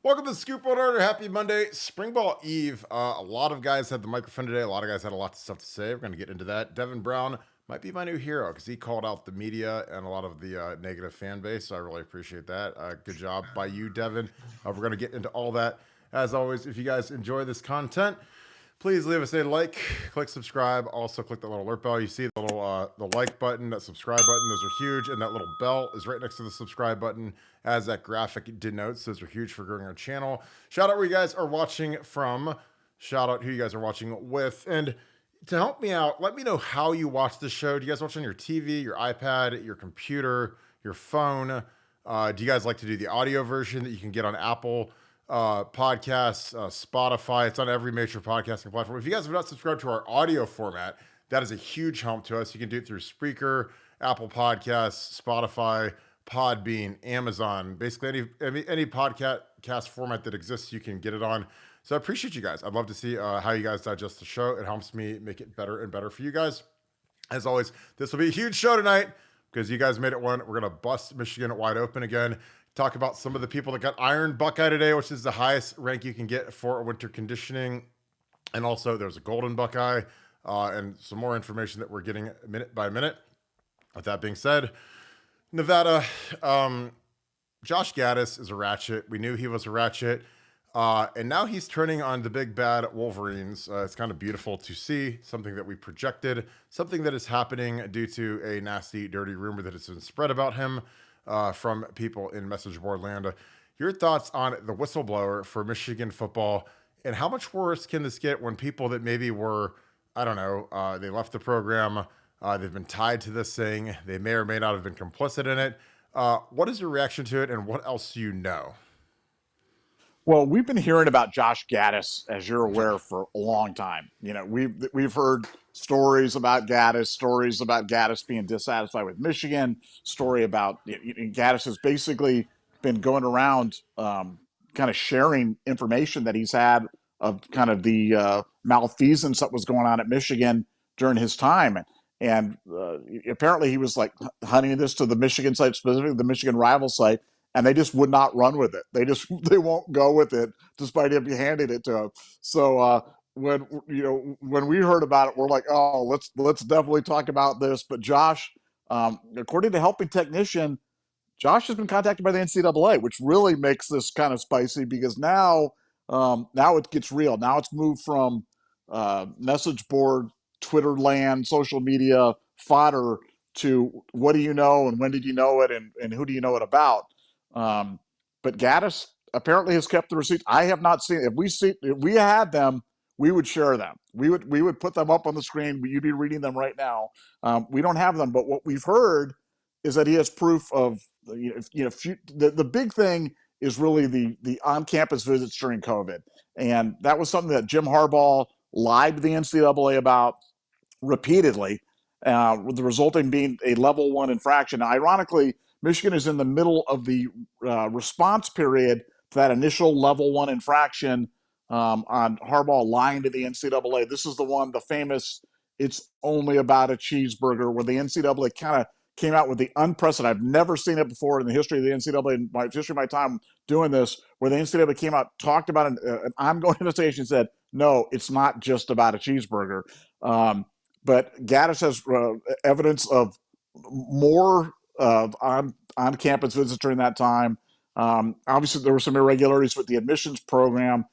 Welcome to Scoop on Order. Happy Monday, Spring Ball Eve. A lot of guys had the microphone today. A lot of guys had a lot of stuff to say. We're going to get into that. Devin Brown might be my new hero because he called out the media and a lot of the negative fan base. So I really appreciate that. Good job by you, Devin. We're going to get into all that. As always, if you guys enjoy this content, please leave us a like, click subscribe. Also, click the little alert bell. You see the little the like button, that subscribe button. Those are huge, and that little bell is right next to the subscribe button, as that graphic denotes. Those are huge for growing our channel. Shout out where you guys are watching from. Shout out who you guys are watching with, and to help me out, let me know how you watch the show. Do you guys watch on your TV, your iPad, your computer, your phone? Do you guys like to do the audio version that you can get on Apple podcasts, Spotify? It's on every major podcasting platform. If you guys have not subscribed to our audio format, that is a huge help to us. You can do it through Spreaker, Apple Podcasts, Spotify, Podbean, Amazon, basically any podcast format that exists, you can get it on. So I appreciate you guys. I'd love to see how you guys digest the show. It helps me make it better and better for you guys. As always, this will be a huge show tonight because you guys made it one. We're going to bust Michigan wide open again. Talk about some of the people that got Iron Buckeye today, which is the highest rank you can get for winter conditioning. And also there's a Golden Buckeye and some more information that we're getting minute by minute. With that being said, Nevada, Josh Gattis is a ratchet. We knew he was a ratchet. And now he's turning on the big bad Wolverines. It's kind of beautiful to see, something that we projected, something that is happening due to a nasty, dirty rumor that has been spread about him from people in message board land. Your thoughts on the whistleblower for Michigan football, and how much worse can this get when people that maybe were, I don't know, they left the program, they've been tied to this thing, they may or may not have been complicit in it. What is your reaction to it, and what else do you know? Well, we've been hearing about Josh Gattis, as you're aware, for a long time. You know, we've heard stories about Gattis being dissatisfied with Michigan. Story about Gattis has basically been going around, kind of sharing information that he's had of kind of the malfeasance that was going on at Michigan during his time. And apparently, he was like hunting this to the Michigan site, specifically the Michigan rival site, and they just would not run with it. They won't go with it despite him handing it to them. So when we heard about it, we're like, oh, let's definitely talk about this. But Josh, according to Helping Technician, Josh has been contacted by the NCAA, which really makes this kind of spicy because now it gets real. Now it's moved from message board, Twitter land, social media fodder to what do you know and when did you know it and who do you know it about? But Gattis apparently has kept the receipts. I have not seen. If we had them, we would share them. We would put them up on the screen. You'd be reading them right now. We don't have them, but what we've heard is that he has proof of the big thing is really the on-campus visits during COVID, and that was something that Jim Harbaugh lied to the NCAA about repeatedly, with the resulting being a level 1 infraction. Now, ironically, Michigan is in the middle of the response period to that initial level 1 infraction on Harbaugh lying to the NCAA. This is the famous "it's only about a cheeseburger," where the NCAA kind of came out with the unprecedented. I've never seen it before in the history of the NCAA, in my history of my time doing this, where the NCAA came out, talked about an ongoing investigation, said, no, it's not just about a cheeseburger. But Gattis has evidence of more on-campus visits during that time. Obviously, there were some irregularities with the admissions program.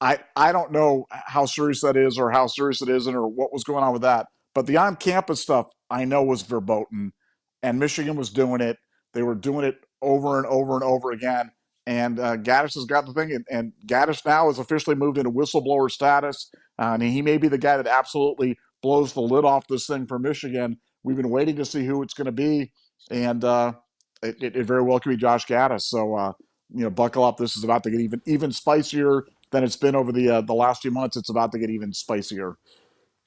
I don't know how serious that is or how serious it isn't or what was going on with that. But the on-campus stuff I know was verboten, and Michigan was doing it. They were doing it over and over and over again. And Gattis has got the thing, and Gattis now is officially moved into whistleblower status. And he may be the guy that absolutely blows the lid off this thing for Michigan. We've been waiting to see who it's going to be, and it very well could be Josh Gattis. So buckle up. This is about to get even spicier than it's been over the last few months. It's about to get even spicier.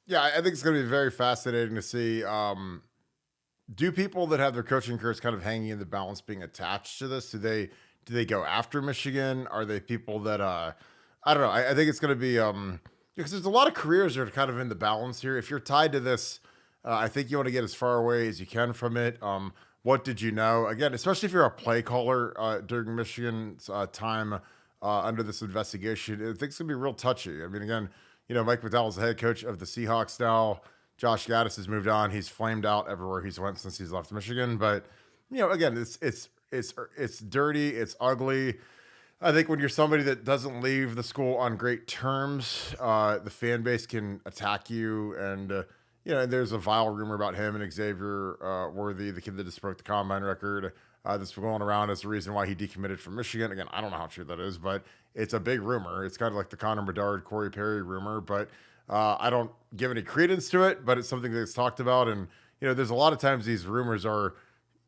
Yeah, I think it's going to be very fascinating to see. Do people that have their coaching careers kind of hanging in the balance being attached to this? Do they go after Michigan? Are they people that I don't know. I think it's going to be because there's a lot of careers that are kind of in the balance here. If you're tied to this, I think you want to get as far away as you can from it. What did you know? Again, especially if you're a play caller during Michigan's time, under this investigation. I think it's going to be real touchy. I mean, again, Mike McDowell's the head coach of the Seahawks now. Josh Gattis has moved on. He's flamed out everywhere he's went since he's left Michigan. But, again, it's dirty. It's ugly. I think when you're somebody that doesn't leave the school on great terms, the fan base can attack you. And, and there's a vile rumor about him and Xavier Worthy, the kid that just broke the combine record, that's been going around as the reason why he decommitted from Michigan. Again, I don't know how true that is, but it's a big rumor. It's kind of like the Connor Bedard, Corey Perry rumor, but I don't give any credence to it, but it's something that's talked about. And, there's a lot of times these rumors are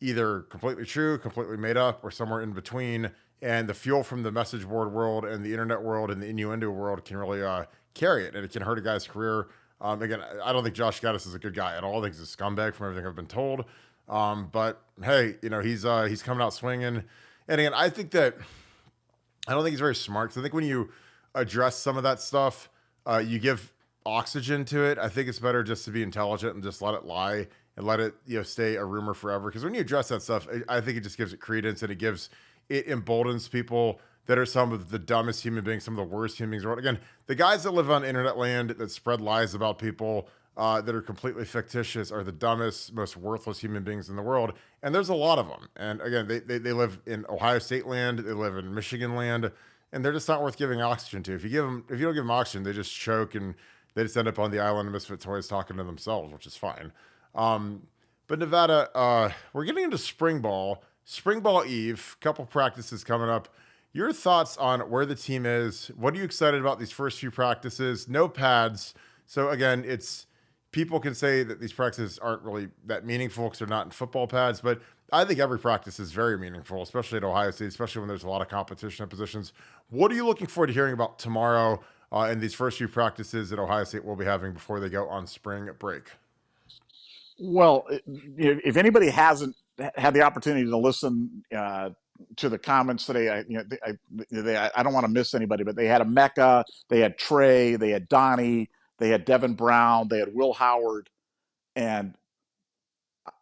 either completely true, completely made up, or somewhere in between. And the fuel from the message board world and the internet world and the innuendo world can really carry it, and it can hurt a guy's career. Again, I don't think Josh Gattis is a good guy at all. I think he's a scumbag from everything I've been told. But hey, he's coming out swinging. And again, I don't think he's very smart. Because I think when you address some of that stuff, you give oxygen to it. I think it's better just to be intelligent and just let it lie and let it stay a rumor forever. Because when you address that stuff, I think it just gives it credence, and it emboldens people that are some of the dumbest human beings, some of the worst human beings in the world. Again, the guys that live on internet land that spread lies about people that are completely fictitious are the dumbest, most worthless human beings in the world. And there's a lot of them. And again, they live in Ohio State land, they live in Michigan land, and they're just not worth giving oxygen to. If you don't give them oxygen, they just choke and they just end up on the island of misfit toys talking to themselves, which is fine. But Nevada, we're getting into spring ball eve, couple practices coming up. Your thoughts on where the team is? What are you excited about these first few practices? No pads. So again, people can say that these practices aren't really that meaningful because they're not in football pads, but I think every practice is very meaningful, especially at Ohio State, especially when there's a lot of competition at positions. What are you looking forward to hearing about tomorrow in these first few practices that Ohio State will be having before they go on spring break? Well, if anybody hasn't had the opportunity to listen to the comments today, I don't want to miss anybody, but they had Emeka, they had Trey, they had Donnie, they had Devin Brown, they had Will Howard, and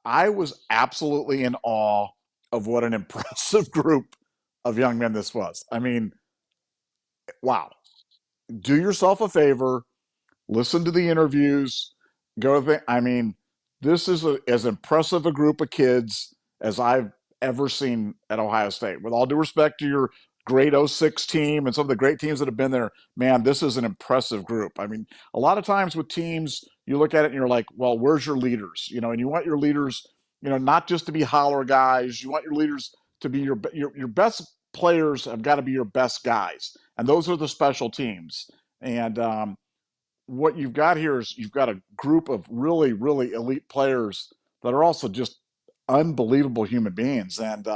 I was absolutely in awe of what an impressive group of young men this was. I mean, wow. Do yourself a favor, listen to the interviews, this is as impressive a group of kids as I've ever seen at Ohio State. With all due respect to your great 06 team and some of the great teams that have been there, man, this is an impressive group. I mean, a lot of times with teams, you look at it and you're like, well, where's your leaders? And you want your leaders, not just to be holler guys. You want your leaders to be your best players have got to be your best guys. And those are the special teams. And what you've got here is you've got a group of really, really elite players that are also just unbelievable human beings. And,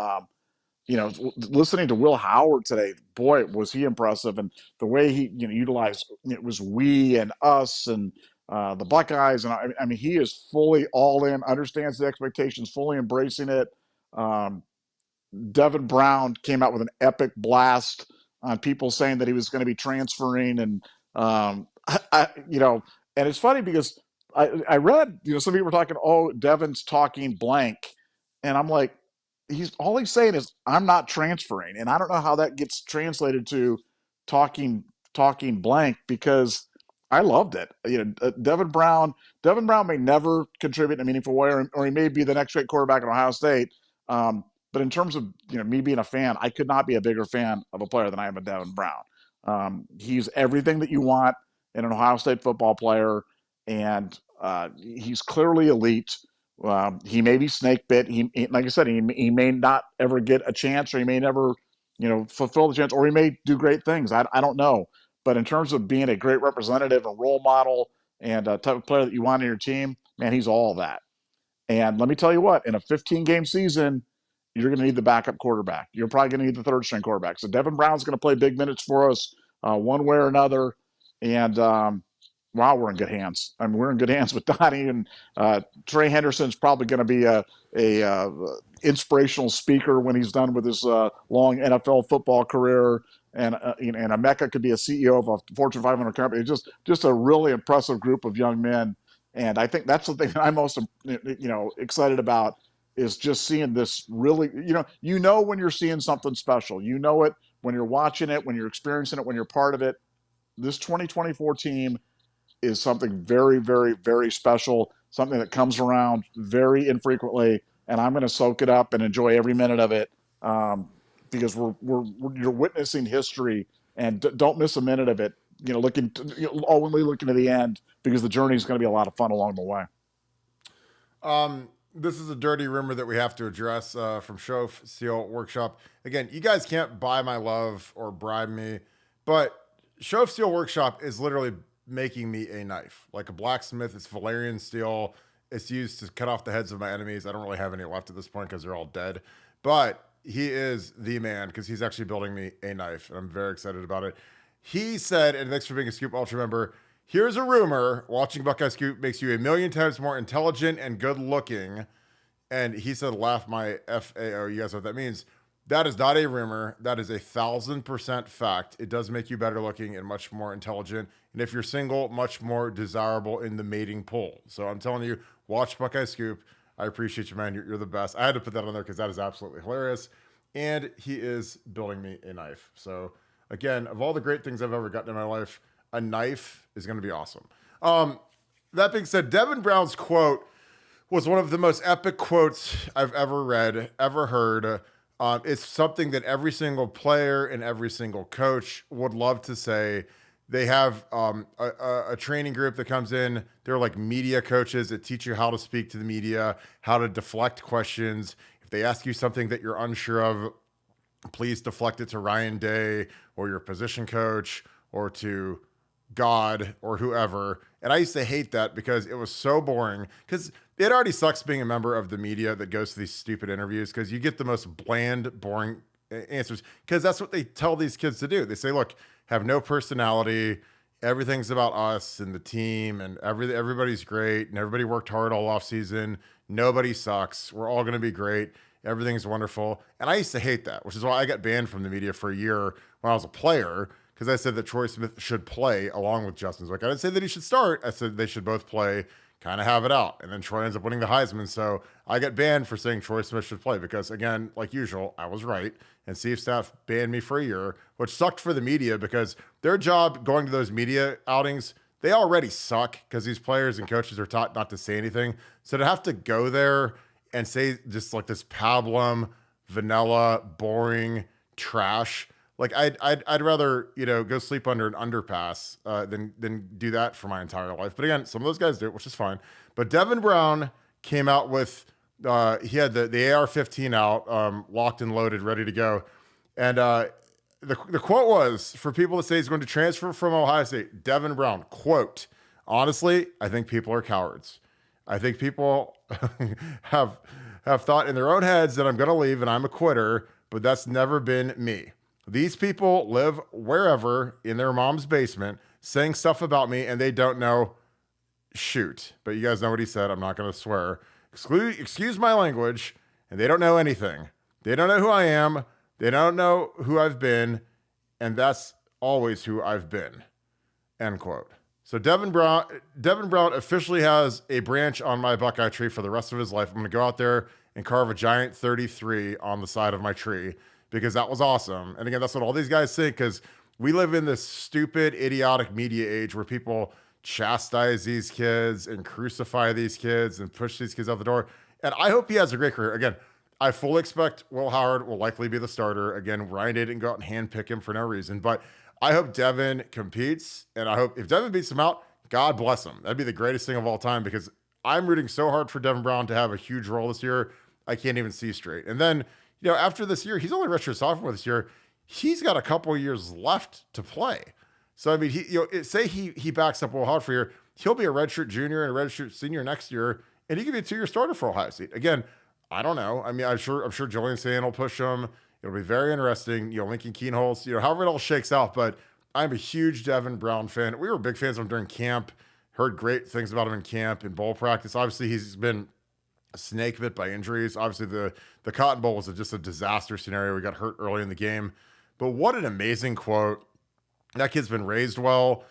listening to Will Howard today, boy, was he impressive. And the way he, utilized, it was we and us and the Buckeyes. And I mean, he is fully all in, understands the expectations, fully embracing it. Devin Brown came out with an epic blast on people saying that he was going to be transferring. And, and it's funny because I read, some people were talking, oh, Devin's talking blank. And I'm like, he's saying is I'm not transferring. And I don't know how that gets translated to talking blank, because I loved it. Devin Brown may never contribute in a meaningful way, or he may be the next great quarterback at Ohio State. But in terms of, me being a fan, I could not be a bigger fan of a player than I am of Devin Brown. He's everything that you want in an Ohio State football player, and he's clearly elite. He may be snake bit. He like I said, he may not ever get a chance, or he may never, fulfill the chance, or he may do great things. I don't know. But in terms of being a great representative and role model and a type of player that you want in your team, man, he's all that. And let me tell you what, in a 15-game season, you're going to need the backup quarterback. You're probably going to need the third-string quarterback. So Devin Brown's going to play big minutes for us one way or another. And, wow, we're in good hands. I mean, we're in good hands with Donnie, and Trey Henderson's probably going to be a inspirational speaker when he's done with his long NFL football career. And Emeka could be a CEO of a Fortune 500 company. Just a really impressive group of young men. And I think that's the thing that I'm most, excited about, is just seeing this really, when you're seeing something special. You know it when you're watching it, when you're experiencing it, when you're part of it, this 2024 team is something very, very, very special, something that comes around very infrequently, and I'm going to soak it up and enjoy every minute of it, because you're witnessing history, and don't miss a minute of it. Only looking to the end, because the journey is going to be a lot of fun along the way. This is a dirty rumor that we have to address from Shof Steel Workshop. Again, you guys can't buy my love or bribe me, but Shof Steel Workshop is literally making me a knife, like a blacksmith. It's Valerian steel. It's used to cut off the heads of my enemies. I don't really have any left at this point because they're all dead, but he is the man because he's actually building me a knife, and I'm very excited about it. He said, and thanks for being a Scoop Ultra member, here's a rumor: watching Buckeye Scoop makes you a million times more intelligent and good looking. And he said, laugh my FAO. You guys know what that means. That is not a rumor. That is 1,000% fact. It does make you better looking and much more intelligent. And if you're single, much more desirable in the mating pool. So I'm telling you, watch Buckeye Scoop. I appreciate you, man. You're the best. I had to put that on there because that is absolutely hilarious. And he is building me a knife. So again, of all the great things I've ever gotten in my life, a knife is going to be awesome. That being said, Devin Brown's quote was one of the most epic quotes I've ever read, ever heard. It's something that every single player and every single coach would love to say. They have a training group that comes in. They're like media coaches that teach you how to speak to the media, how to deflect questions. If they ask you something that you're unsure of, please deflect it to Ryan Day or your position coach or to God or whoever. And I used to hate that because it was so boring, because it already sucks being a member of the media that goes to these stupid interviews, because you get the most bland, boring answers, because that's what they tell these kids to do. They say, look, have no personality. Everything's about us and the team, and everybody's great, and everybody worked hard all off season. Nobody sucks. We're all going to be great. Everything's wonderful. And I used to hate that, which is why I got banned from the media for a year when I was a player, because I said that Troy Smith should play along with Justin Zwick. I didn't say that he should start. I said they should both play, kind of have it out. And then Troy ends up winning the Heisman. So I got banned for saying Troy Smith should play because, again, like usual, I was right. And Steve Staff banned me for a year, which sucked for the media because their job going to those media outings, they already suck because these players and coaches are taught not to say anything. So to have to go there and say just like this pablum, vanilla, boring trash, like I'd rather, go sleep under an underpass than do that for my entire life. But again, some of those guys do it, which is fine. But Devin Brown came out with he had the AR-15 out, locked and loaded, ready to go. And the quote was, for people that say he's going to transfer from Ohio State, Devin Brown, quote, honestly, I think people are cowards. I think people have thought in their own heads that I'm going to leave and I'm a quitter, but that's never been me. These people live wherever in their mom's basement saying stuff about me, and they don't know shoot. But you guys know what he said. I'm not going to swear. Excuse my language. And they don't know anything. They don't know who I am. They don't know who I've been. And that's always who I've been. End quote. So Devin Brown officially has a branch on my Buckeye tree for the rest of his life. I'm going to go out there and carve a giant 33 on the side of my tree, because that was awesome. And again, that's what all these guys think, because we live in this stupid, idiotic media age where people chastise these kids and crucify these kids and push these kids out the door. And I hope he has a great career. Again, I fully expect Will Howard will likely be the starter. Again, Ryan Day didn't go out and handpick him for no reason. But I hope Devin competes, and I hope if Devin beats him out, God bless him. That'd be the greatest thing of all time, because I'm rooting so hard for Devin Brown to have a huge role this year. I can't even see straight. And then, after this year, he's only redshirt sophomore this year. He's got a couple of years left to play. So, I mean, say he backs up Will Howard for a year, he'll be a redshirt junior and a redshirt senior next year, and he could be a 2-year starter for Ohio State. Again, I don't know. I mean, I'm sure Julian Sand will push him. It'll be very interesting. Lincoln Keenholz, however it all shakes out. But I'm a huge Devin Brown fan. We were big fans of him during camp. Heard great things about him in camp and bowl practice. Obviously, he's been snake bit by injuries. Obviously, the Cotton Bowl was just a disaster scenario. We got hurt early in the game. But what an amazing quote. That kid's been raised well.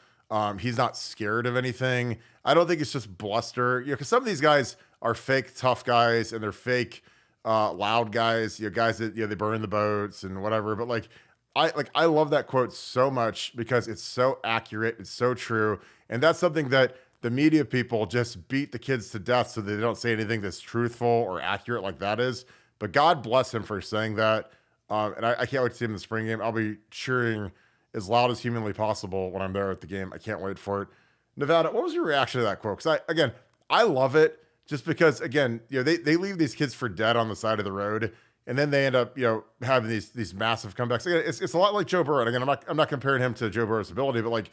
He's not scared of anything. I don't think it's just bluster. Because some of these guys are fake tough guys and they're fake loud guys. Guys that they burn the boats and whatever. But I love that quote so much because it's so accurate, it's so true, and that's something that the media people just beat the kids to death so they don't say anything that's truthful or accurate like that is. But God bless him for saying that. And I can't wait to see him in the spring game. I'll be cheering as loud as humanly possible when I'm there at the game. I can't wait for it. Nevada, what was your reaction to that quote? Because I love it just because again, they leave these kids for dead on the side of the road, and then they end up having these massive comebacks. Again, it's a lot like Joe Burrow. And again, I'm not comparing him to Joe Burrow's ability, but like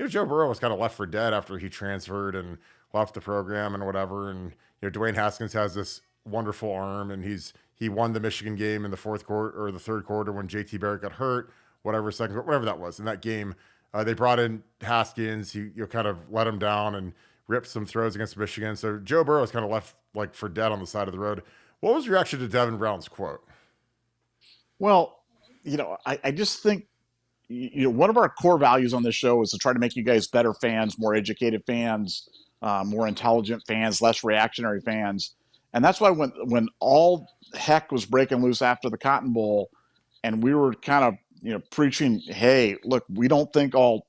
Joe Burrow was kind of left for dead after he transferred and left the program and whatever. And Dwayne Haskins has this wonderful arm, and he won the Michigan game in the fourth quarter or the third quarter when JT Barrett got hurt, second quarter, whatever that was in that game. They brought in Haskins. He kind of let him down and ripped some throws against Michigan. So Joe Burrow was kind of left like for dead on the side of the road. What was your reaction to Devin Brown's quote? Well, I just think, one of our core values on this show is to try to make you guys better fans, more educated fans, more intelligent fans, less reactionary fans. And that's why when all heck was breaking loose after the Cotton Bowl, and we were kind of, preaching, hey, look, we don't think all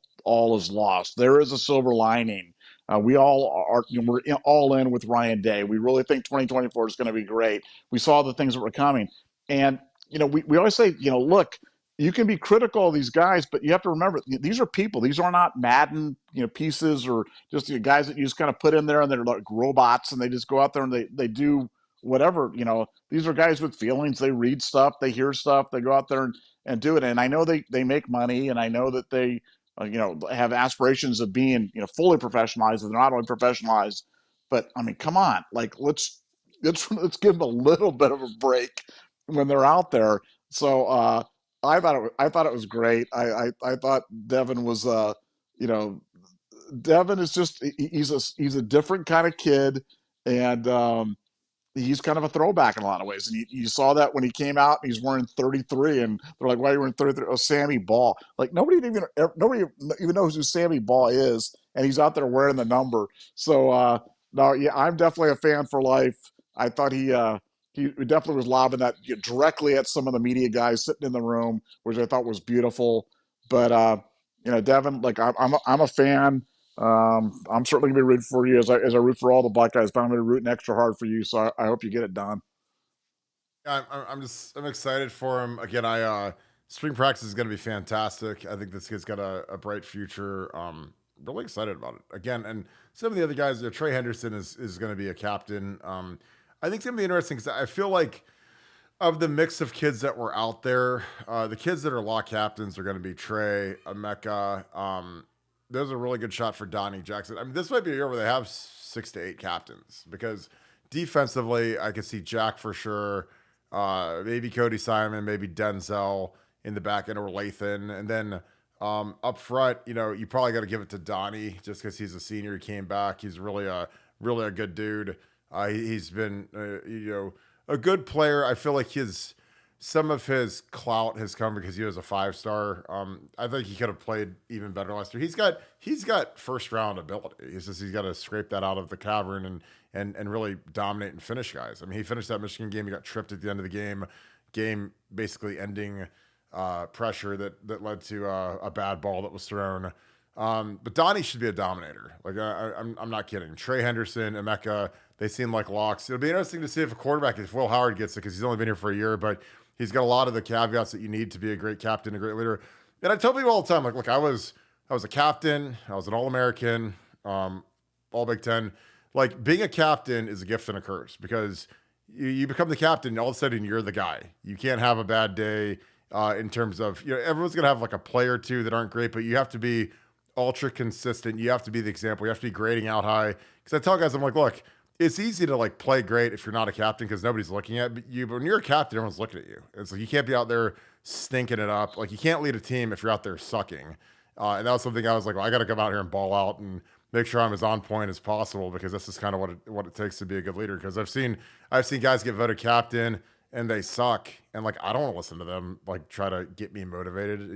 is lost. There is a silver lining. We all are, we're all in with Ryan Day. We really think 2024 is going to be great. We saw the things that were coming. And, we always say, look, you can be critical of these guys, but you have to remember, these are people. These are not Madden, pieces or just guys that you just kind of put in there and they're like robots and they just go out there and they do whatever. These are guys with feelings. They read stuff, they hear stuff, they go out there and do it. And I know they make money, and I know that they, have aspirations of being, fully professionalized, and they're not only professionalized, but I mean, come on, like let's give them a little bit of a break when they're out there. So I thought it was great. I thought Devin was Devin is just he's a different kind of kid, and he's kind of a throwback in a lot of ways. And you saw that when he came out, he's wearing 33, and they're like, "Why are you wearing 33?" Oh, Sammy Ball. Like nobody even knows who Sammy Ball is, and he's out there wearing the number. So no, yeah, I'm definitely a fan for life. I thought he definitely was lobbing that directly at some of the media guys sitting in the room, which I thought was beautiful. But Devin, like I'm a fan. I'm certainly gonna be rooting for you as I root for all the Buckeyes, but I'm gonna be rooting extra hard for you. So I hope you get it done. I'm excited for him. Again, spring practice is going to be fantastic. I think this kid's got a bright future. Really excited about it again. And some of the other guys, Trey Henderson is going to be a captain. I think it's going to be interesting because I feel like of the mix of kids that were out there, the kids that are law captains are going to be Trey, Emeka. There's a really good shot for Donnie Jackson. I mean, this might be a year where they have 6 to 8 captains because defensively, I could see Jack for sure. Maybe Cody Simon, maybe Denzel in the back end or Lathan. And then up front, you probably got to give it to Donnie just because he's a senior. He came back. He's really a good dude. He's been, a good player. I feel like some of his clout has come because he was a 5-star. I think he could have played even better last year. He's got first round ability. He's got to scrape that out of the cavern and really dominate and finish guys. I mean, he finished that Michigan game. He got tripped at the end of the game basically ending pressure that led to a bad ball that was thrown. But Donnie should be a dominator. Like I'm not kidding. Trey Henderson, Emeka, they seem like locks. It'll be interesting to see if a quarterback, if Will Howard gets it, because he's only been here for a year, but he's got a lot of the caveats that you need to be a great captain, a great leader. And I tell people all the time, like, look, I was a captain, I was an All-American, All Big Ten. Like, being a captain is a gift and a curse because you become the captain, and all of a sudden you're the guy. You can't have a bad day in terms of, everyone's going to have like a play or two that aren't great, but you have to be ultra consistent. You have to be the example. You have to be grading out high. Because I tell guys, I'm like, look, it's easy to like play great if you're not a captain because nobody's looking at you. But when you're a captain, everyone's looking at you. It's like you can't be out there stinking it up. Like you can't lead a team if you're out there sucking. And that was something I was like, well, I got to come out here and ball out and make sure I'm as on point as possible because this is kind of what it takes to be a good leader. Because I've seen guys get voted captain and they suck, and like I don't want to listen to them like try to get me motivated.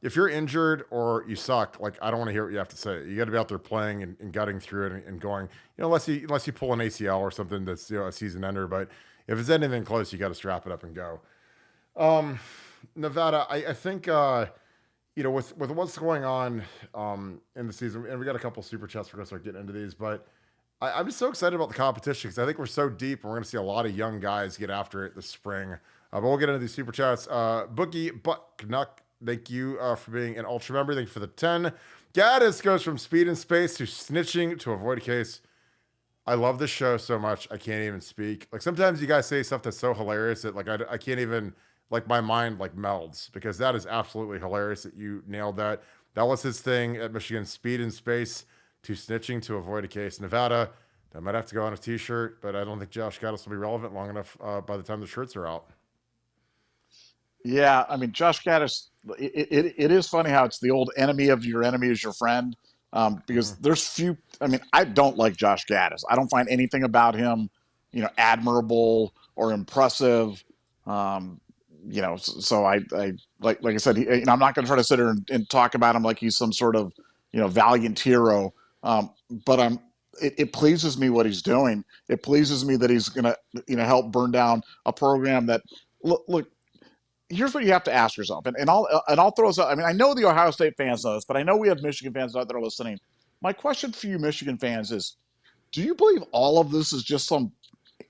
If you're injured or you suck, like I don't want to hear what you have to say. You got to be out there playing and gutting through it and going. Unless you pull an ACL or something that's a season ender. But if it's anything close, you got to strap it up and go. Nevada, I think with what's going on in the season, and we got a couple super chats. We're gonna start getting into these, but I'm just so excited about the competition because I think we're so deep, and we're gonna see a lot of young guys get after it this spring. But we'll get into these super chats. Boogie Bucknuck, thank you for being an ultra member. Thank you for the 10. Gattis goes from speed and space to snitching to avoid a case. I love this show so much I can't even speak. Like sometimes you guys say stuff that's so hilarious that like I can't even like my mind like melds because that is absolutely hilarious that you nailed that. That was his thing at Michigan, speed and space to snitching to avoid a case. Nevada, that might have to go on a t-shirt, but I don't think Josh Gattis will be relevant long enough by the time the shirts are out. Yeah, I mean, Josh Gattis, it is funny how it's the old enemy of your enemy is your friend. Because there's few, I mean, I don't like Josh Gattis. I don't find anything about him, admirable or impressive. So I like I said, I'm not going to try to sit here and talk about him like he's some sort of, valiant hero. But it pleases me what he's doing. It pleases me that he's going to, help burn down a program that look, here's what you have to ask yourself, and I'll throw this out. I mean, I know the Ohio State fans know this, but I know we have Michigan fans out there listening. My question for you, Michigan fans, is: do you believe all of this is just some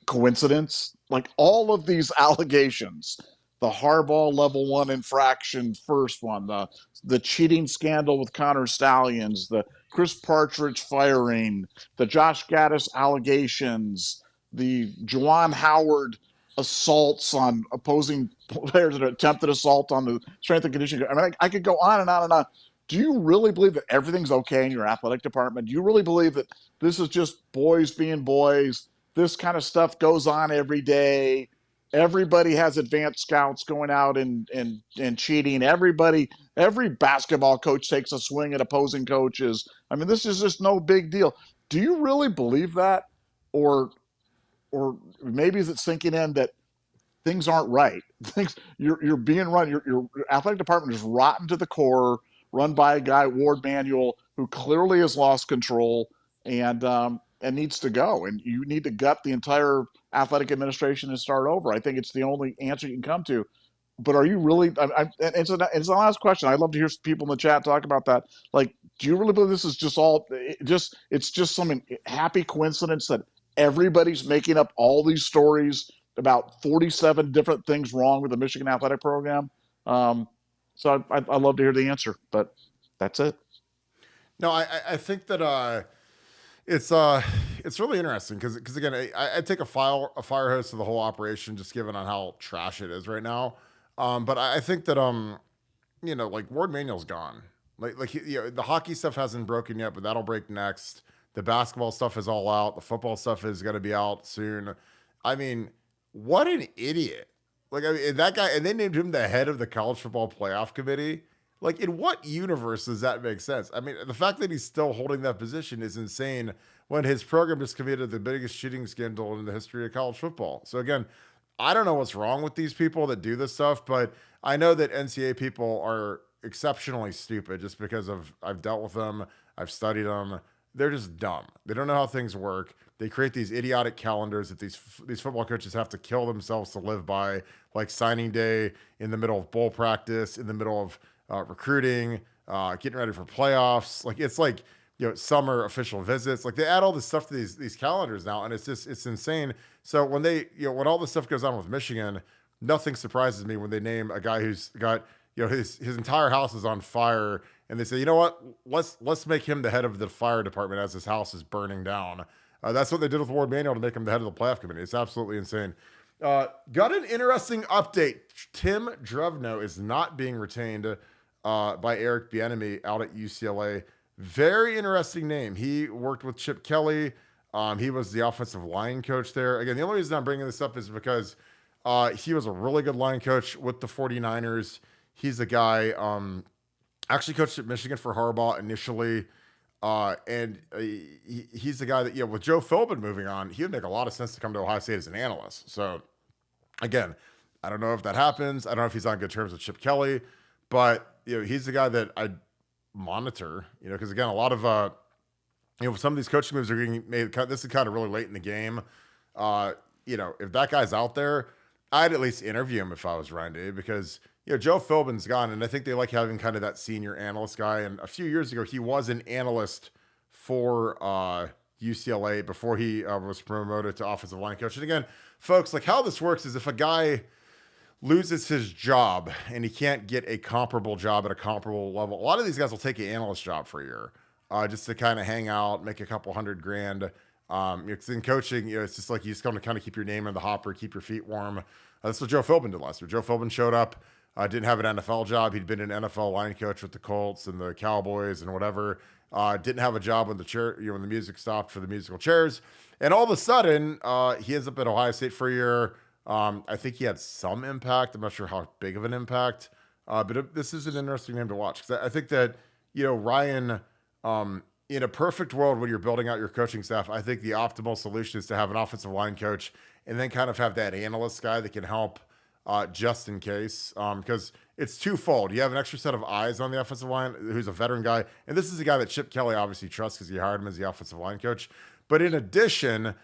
coincidence? Like all of these allegations, the Harbaugh level 1 infraction, first one, the cheating scandal with Connor Stallions, the Chris Partridge firing, the Josh Gattis allegations, the Juwan Howard assaults on opposing players, an attempted assault on the strength and conditioning. I mean, I could go on and on and on. Do you really believe that everything's okay in your athletic department? Do you really believe that this is just boys being boys? This kind of stuff goes on every day. Everybody has advanced scouts going out and cheating. Every basketball coach takes a swing at opposing coaches. I mean, this is just no big deal. Do you really believe that? Or maybe is it sinking in that things aren't right? Things you're being run. Your athletic department is rotten to the core, run by a guy, Ward Manuel, who clearly has lost control and needs to go. And you need to gut the entire athletic administration and start over. I think it's the only answer you can come to. But are you really? It's the last question. I'd love to hear people in the chat talk about that. Like, do you really believe this is just all it's just some happy coincidence that everybody's making up all these stories about 47 different things wrong with the Michigan athletic program? So I'd love to hear the answer, but that's it. No, I think that it's really interesting because again I take a fire hose to the whole operation just given on how trash it is right now. But I think that like Ward Manuel's gone. Like the hockey stuff hasn't broken yet, but that'll break next. The basketball stuff is all out. The football stuff is going to be out soon. I mean, what an idiot. Like, I mean, that guy, and they named him the head of the college football playoff committee. Like, in what universe does that make sense? I mean, the fact that he's still holding that position is insane when his program just committed the biggest cheating scandal in the history of college football. So, again, I don't know what's wrong with these people that do this stuff, but I know that NCAA people are exceptionally stupid just because I've dealt with them, I've studied them. They're just dumb. They don't know how things work. They create these idiotic calendars that these football coaches have to kill themselves to live by, like signing day in the middle of bowl practice, in the middle of recruiting, getting ready for playoffs. Like it's like summer official visits. Like they add all this stuff to these calendars now, and it's insane. So when when all this stuff goes on with Michigan, nothing surprises me when they name a guy who's got his entire house is on fire. And they say, you know what? Let's make him the head of the fire department as his house is burning down. That's what they did with Ward Manuel to make him the head of the playoff committee. It's absolutely insane. Got an interesting update. Tim Drevno is not being retained by Eric Bieniemy out at UCLA. Very interesting name. He worked with Chip Kelly. He was the offensive line coach there. Again, the only reason I'm bringing this up is because he was a really good line coach with the 49ers. He's the guy actually coached at Michigan for Harbaugh initially. And he's the guy that, with Joe Philbin moving on, he would make a lot of sense to come to Ohio State as an analyst. So again, I don't know if that happens. I don't know if he's on good terms with Chip Kelly, but he's the guy that I monitor, because again, a lot of, some of these coaching moves are getting made. This is kind of really late in the game. If that guy's out there, I'd at least interview him if I was Randy, because Joe Philbin's gone, and I think they like having kind of that senior analyst guy. And a few years ago, he was an analyst for UCLA before he was promoted to offensive line coach. And again, folks, like how this works is if a guy loses his job and he can't get a comparable job at a comparable level, a lot of these guys will take an analyst job for a year just to kind of hang out, make a couple $100,000. It's in coaching, it's just like you just come to kind of keep your name in the hopper, keep your feet warm. That's what Joe Philbin did last year. Joe Philbin showed up, didn't have an NFL job. He'd been an NFL line coach with the Colts and the Cowboys and whatever. Didn't have a job when the chair, when the music stopped for the musical chairs. And all of a sudden, he ends up at Ohio State for a year. I think he had some impact. I'm not sure how big of an impact, but this is an interesting name to watch because I think that, Ryan, in a perfect world, when you're building out your coaching staff, I think the optimal solution is to have an offensive line coach and then kind of have that analyst guy that can help just in case, because it's twofold. You have an extra set of eyes on the offensive line who's a veteran guy, and this is a guy that Chip Kelly obviously trusts because he hired him as the offensive line coach. But in addition,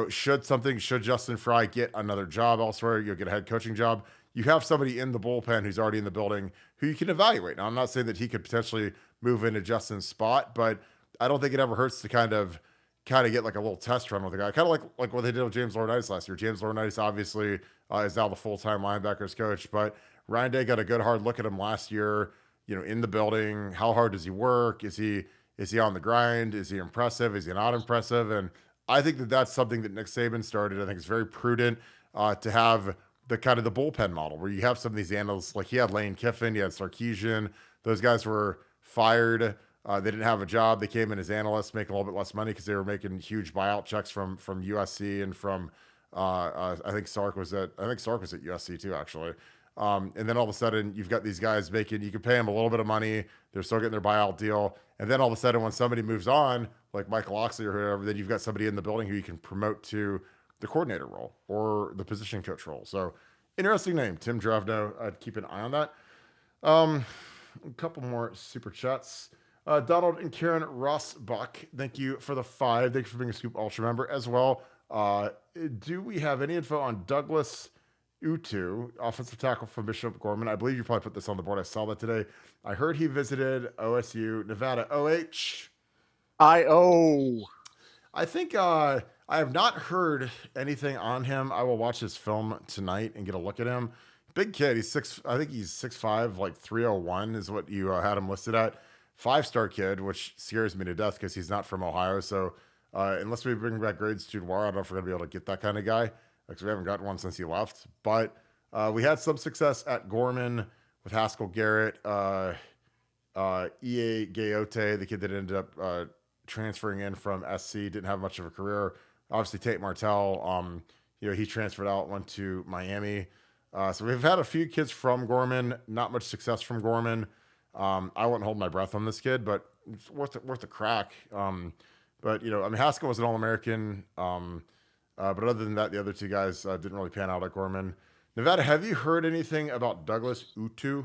should Justin Fry get another job elsewhere, you'll get a head coaching job, you have somebody in the bullpen who's already in the building who you can evaluate. Now, I'm not saying that he could potentially move into Justin's spot, but I don't think it ever hurts to kind of get like a little test run with a guy, kind of like what they did with James Laurinaitis last year. James Laurinaitis obviously is now the full-time linebackers coach, but Ryan Day got a good hard look at him last year, in the building. How hard does he work? Is he on the grind? Is he impressive? Is he not impressive? And I think that that's something that Nick Saban started. I think it's very prudent to have the kind of the bullpen model where you have some of these analysts, like he had Lane Kiffin, he had Sarkisian. Those guys were fired. They didn't have a job. They came in as analysts, making a little bit less money because they were making huge buyout checks from USC and from I think Sark was at USC too, actually. And then all of a sudden you've got these guys you can pay them a little bit of money. They're still getting their buyout deal. And then all of a sudden when somebody moves on, like Michael Oxley or whoever, then you've got somebody in the building who you can promote to the coordinator role or the position coach role. So interesting name, Tim Drevno. I'd keep an eye on that. A couple more super chats. Donald and Karen Rossbuck, thank you for the 5. Thank you for being a Scoop Ultra member as well. Do we have any info on Douglas Utu, offensive tackle from Bishop Gorman? I believe you probably put this on the board. I saw that today. I heard he visited OSU, Nevada, I think I have not heard anything on him. I will watch his film tonight and get a look at him. Big kid. I think he's 6'5", like 301 is what you had him listed at. 5-star kid, which scares me to death because he's not from Ohio. So unless we bring back Grades Studoir, I don't know if we're going to be able to get that kind of guy because we haven't gotten one since he left. But we had some success at Gorman with Haskell Garrett, E.A. Gayote, the kid that ended up transferring in from SC, didn't have much of a career. Obviously, Tate Martell, he transferred out, went to Miami. So we've had a few kids from Gorman, not much success from Gorman. I wouldn't hold my breath on this kid, but it's worth a crack. Haskell was an All-American. But other than that, the other two guys didn't really pan out at Gorman. Nevada, have you heard anything about Douglas Utu?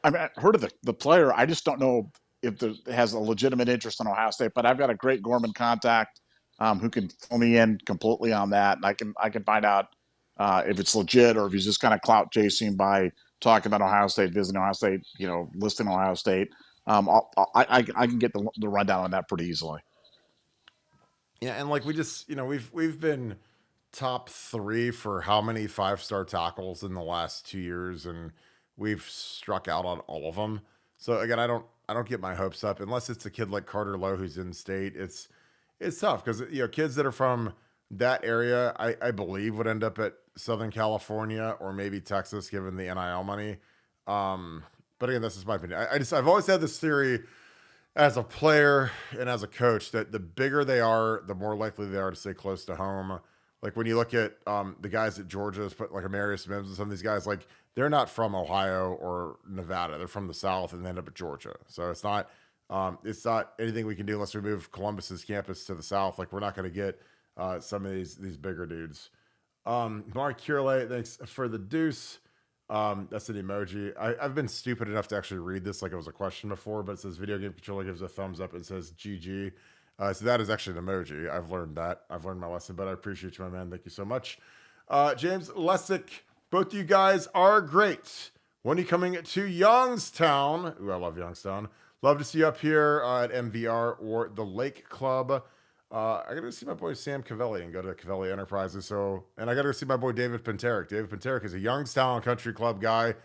I mean, I heard of the player. I just don't know if it has a legitimate interest in Ohio State, but I've got a great Gorman contact who can fill me in completely on that. And I can find out if it's legit or if he's just kind of clout chasing by talking about Ohio State, visiting Ohio State, listing Ohio State. I can get the rundown on that pretty easily. Yeah, and like we just, we've been top 3 for how many 5-star tackles in the last 2 years, and we've struck out on all of them. So again, I don't get my hopes up unless it's a kid like Carter Lowe who's in state. It's tough because kids that are from that area, I believe would end up at Southern California or maybe Texas, given the NIL money. But again, this is my opinion. I've always had this theory as a player and as a coach that the bigger they are, the more likely they are to stay close to home. Like when you look at the guys at Georgia, like Amarius Mims and some of these guys, like they're not from Ohio or Nevada. They're from the South and they end up at Georgia. So it's not anything we can do unless we move Columbus's campus to the South. Like we're not going to get some of these bigger dudes. Mark Curley, thanks for the deuce. That's an emoji. I've been stupid enough to actually read this like it was a question before, but it says video game controller gives a thumbs up and says GG. So that is actually an emoji. I've learned that. I've learned my lesson, but I appreciate you, my man. Thank you so much. James Lessick, Both of you guys are great. When are you coming to Youngstown? Ooh, I love Youngstown. Love to see you up here at MVR or the Lake Club. I gotta go see my boy Sam Cavelli and go to Cavelli Enterprises. And I gotta go see my boy David Penterick. David Penterick is a Youngstown Country Club guy.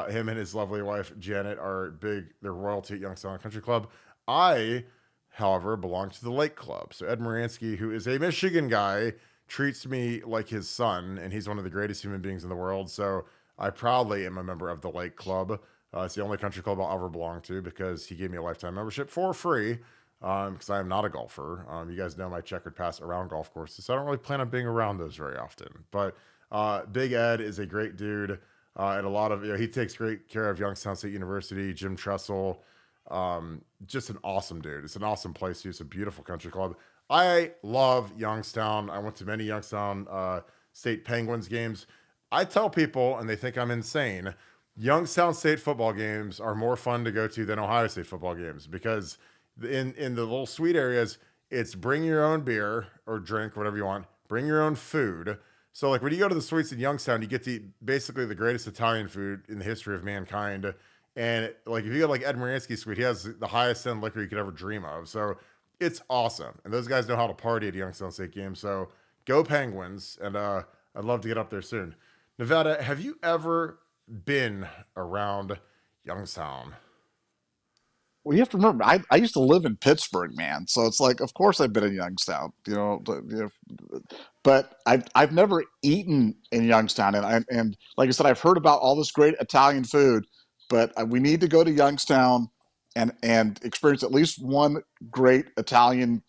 Him and his lovely wife Janet are they're royalty at Youngstown Country Club. I, however, belong to the Lake Club. So Ed Moransky, who is a Michigan guy, treats me like his son, and he's one of the greatest human beings in the world. So I proudly am a member of the Lake Club. It's the only country club I'll ever belong to because he gave me a lifetime membership for free. Because I am not a golfer. You guys know my checkered past around golf courses, so I don't really plan on being around those very often. But Big Ed is a great dude, and a lot of he takes great care of Youngstown State University. Jim Tressel, just an awesome dude. It's an awesome place. It's a beautiful country club. I love Youngstown. I went to many Youngstown State Penguins games. I tell people, and they think I'm insane, Youngstown State football games are more fun to go to than Ohio State football games because in the little suite areas, it's bring your own beer or drink, whatever you want, bring your own food. So like when you go to the suites in Youngstown, you get to eat basically the greatest Italian food in the history of mankind. And like if you go like Ed Moransky's suite, he has the highest end liquor you could ever dream of. So it's awesome. And those guys know how to party at Youngstown State games. So go Penguins. And I'd love to get up there soon. Nevada, have you ever been around Youngstown? Well, you have to remember, I used to live in Pittsburgh, man. So it's like, of course I've been in Youngstown, but I've never eaten in Youngstown. And like I said, I've heard about all this great Italian food, but we need to go to Youngstown and experience at least one great Italian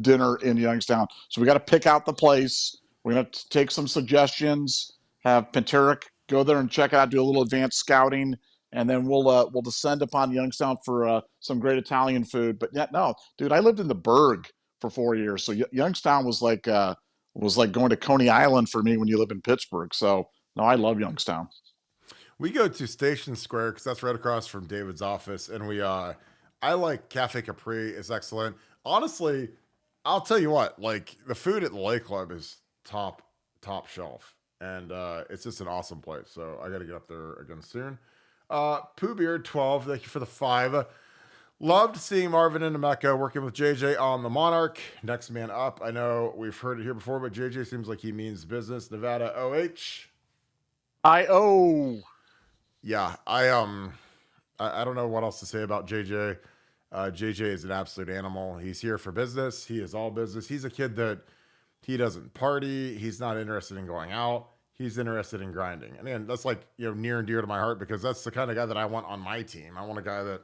dinner in Youngstown. So we got to pick out the place. We're going to take some suggestions, have Penterick go there and check it out, do a little advanced scouting, and then we'll descend upon Youngstown for some great Italian food. But yeah, no, dude, I lived in the Berg for 4 years, so Youngstown was like going to Coney Island for me when you live in Pittsburgh. So no, I love Youngstown. We go to Station Square because that's right across from David's office, and I like Cafe Capri. It's excellent. Honestly, I'll tell you what, like the food at the Lake Club is top shelf, and it's just an awesome place. So I got to get up there again soon. Pooh Beard 12, thank you for the 5. Loved seeing Marvin and Nemeka working with JJ on the Monarch. Next man up. I know we've heard it here before, but JJ seems like he means business. Nevada OH. I-O. Yeah, I don't know what else to say about JJ. JJ is an absolute animal. He's here for business. He is all business. He's a kid that he doesn't party. He's not interested in going out. He's interested in grinding. And again, that's like, near and dear to my heart because that's the kind of guy that I want on my team. I want a guy that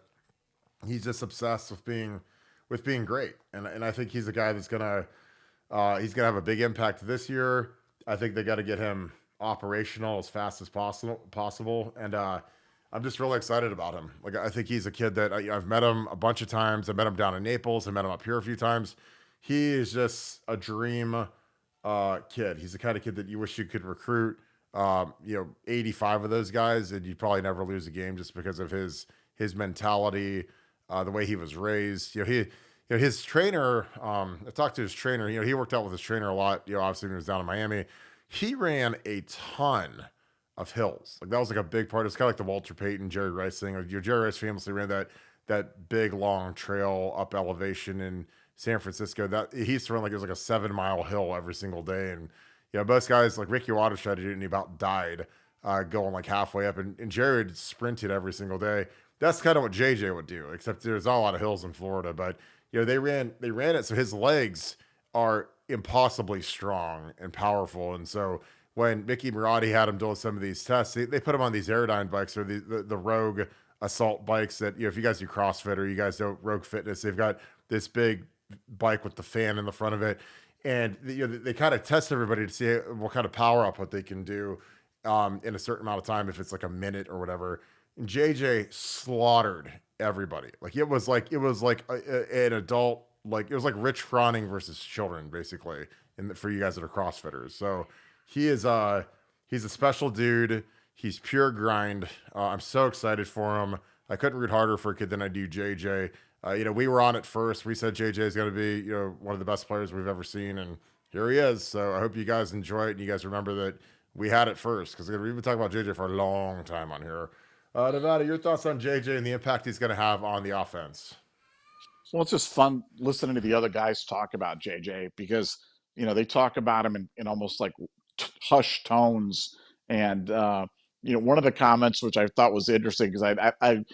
he's just obsessed with being great. And I think he's a guy that's he's gonna have a big impact this year. I think they got to get him operational as fast as possible. And I'm just really excited about him. Like I think he's a kid that I've met him a bunch of times. I met him down in Naples. I met him up here a few times. He is just a dream kid. He's the kind of kid that you wish you could recruit 85 of those guys and you'd probably never lose a game just because of his mentality, the way he was raised. His trainer, I talked to his trainer, he worked out with his trainer a lot, obviously when he was down in Miami. He ran a ton of hills. Like that was like a big part. It's kind of like the Walter Payton, Jerry Rice thing. Like Jerry Rice famously ran that big long trail up elevation in San Francisco. That he used to run like it was like a 7-mile hill every single day. And most guys like Ricky Waters tried to do it and he about died going like halfway up. And Jerry had sprinted every single day. That's kind of what JJ would do, except there's not a lot of hills in Florida. But they ran it so his legs are impossibly strong and powerful. And so when Mickey Marotti had him doing some of these tests, they put him on these Aerodyne bikes or the Rogue assault bikes that, if you guys do CrossFit or you guys do Rogue Fitness, they've got this big bike with the fan in the front of it. And they kind of test everybody to see what kind of power output they can do in a certain amount of time, if it's like a minute or whatever. And JJ slaughtered everybody. Like it was like an adult, like it was like Rich Froning versus children, basically, for you guys that are CrossFitters. So he's a special dude. He's pure grind. I'm so excited for him. I couldn't root harder for a kid than I do JJ. We were on it first. We said JJ is going to be, one of the best players we've ever seen, and here he is. So I hope you guys enjoy it, and you guys remember that we had it first because we've been talking about JJ for a long time on here. Nevada, your thoughts on JJ and the impact he's going to have on the offense? Well, it's just fun listening to the other guys talk about JJ because they talk about him in almost like hushed tones. And one of the comments which I thought was interesting because I'm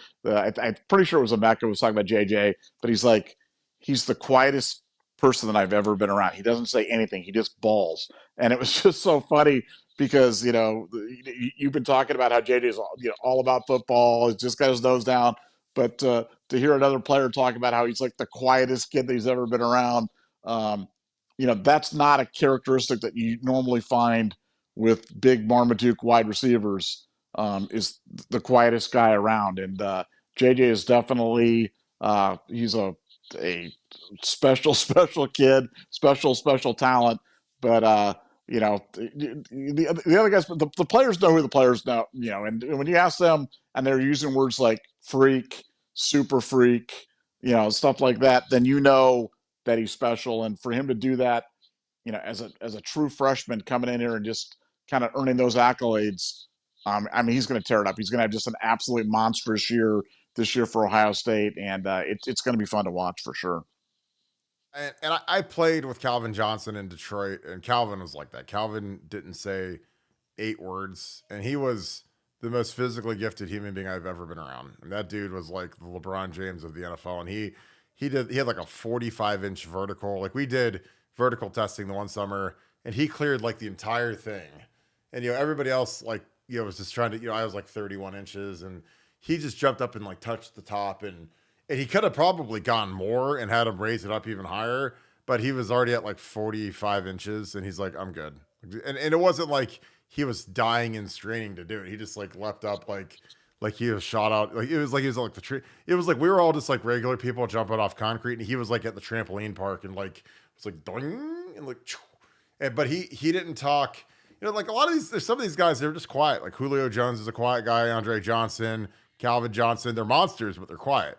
pretty sure it was Emeka who was talking about JJ, but he's like, he's the quietest person that I've ever been around. He doesn't say anything. He just balls, and it was just so funny because you've been talking about how JJ is all about football. He just got his nose down, but to hear another player talk about how he's like the quietest kid that he's ever been around, that's not a characteristic that you normally find with big Marmaduke wide receivers. Is the quietest guy around, and JJ is definitely he's a special kid, special talent. But the other guys, the players know who the players know, and when you ask them and they're using words like freak, super freak, stuff like that, then that he's special. And for him to do that, as a true freshman coming in here and just kind of earning those accolades, I mean, he's going to tear it up. He's going to have just an absolute monstrous year this year for Ohio State, and it's going to be fun to watch for sure. And I played with Calvin Johnson in Detroit, and Calvin was like that. Calvin didn't say 8 words, and he was the most physically gifted human being I've ever been around. And that dude was like the LeBron James of the NFL, and he had like a 45-inch vertical. Like we did vertical testing the one summer, and he cleared like the entire thing. And everybody else was just trying to, I was like 31 inches, and he just jumped up and like touched the top, and he could have probably gone more and had him raise it up even higher, but he was already at like 45 inches, and he's like, I'm good. And it wasn't like he was dying and straining to do it. He just like leapt up like he was shot out. Like it was like he was like the tree. It was like we were all just like regular people jumping off concrete, and he was like at the trampoline park and like it's like doing and like, but he didn't talk. Like a lot of these, there's some of these guys, they're just quiet. Like Julio Jones is a quiet guy. Andre Johnson, Calvin Johnson, they're monsters, but they're quiet.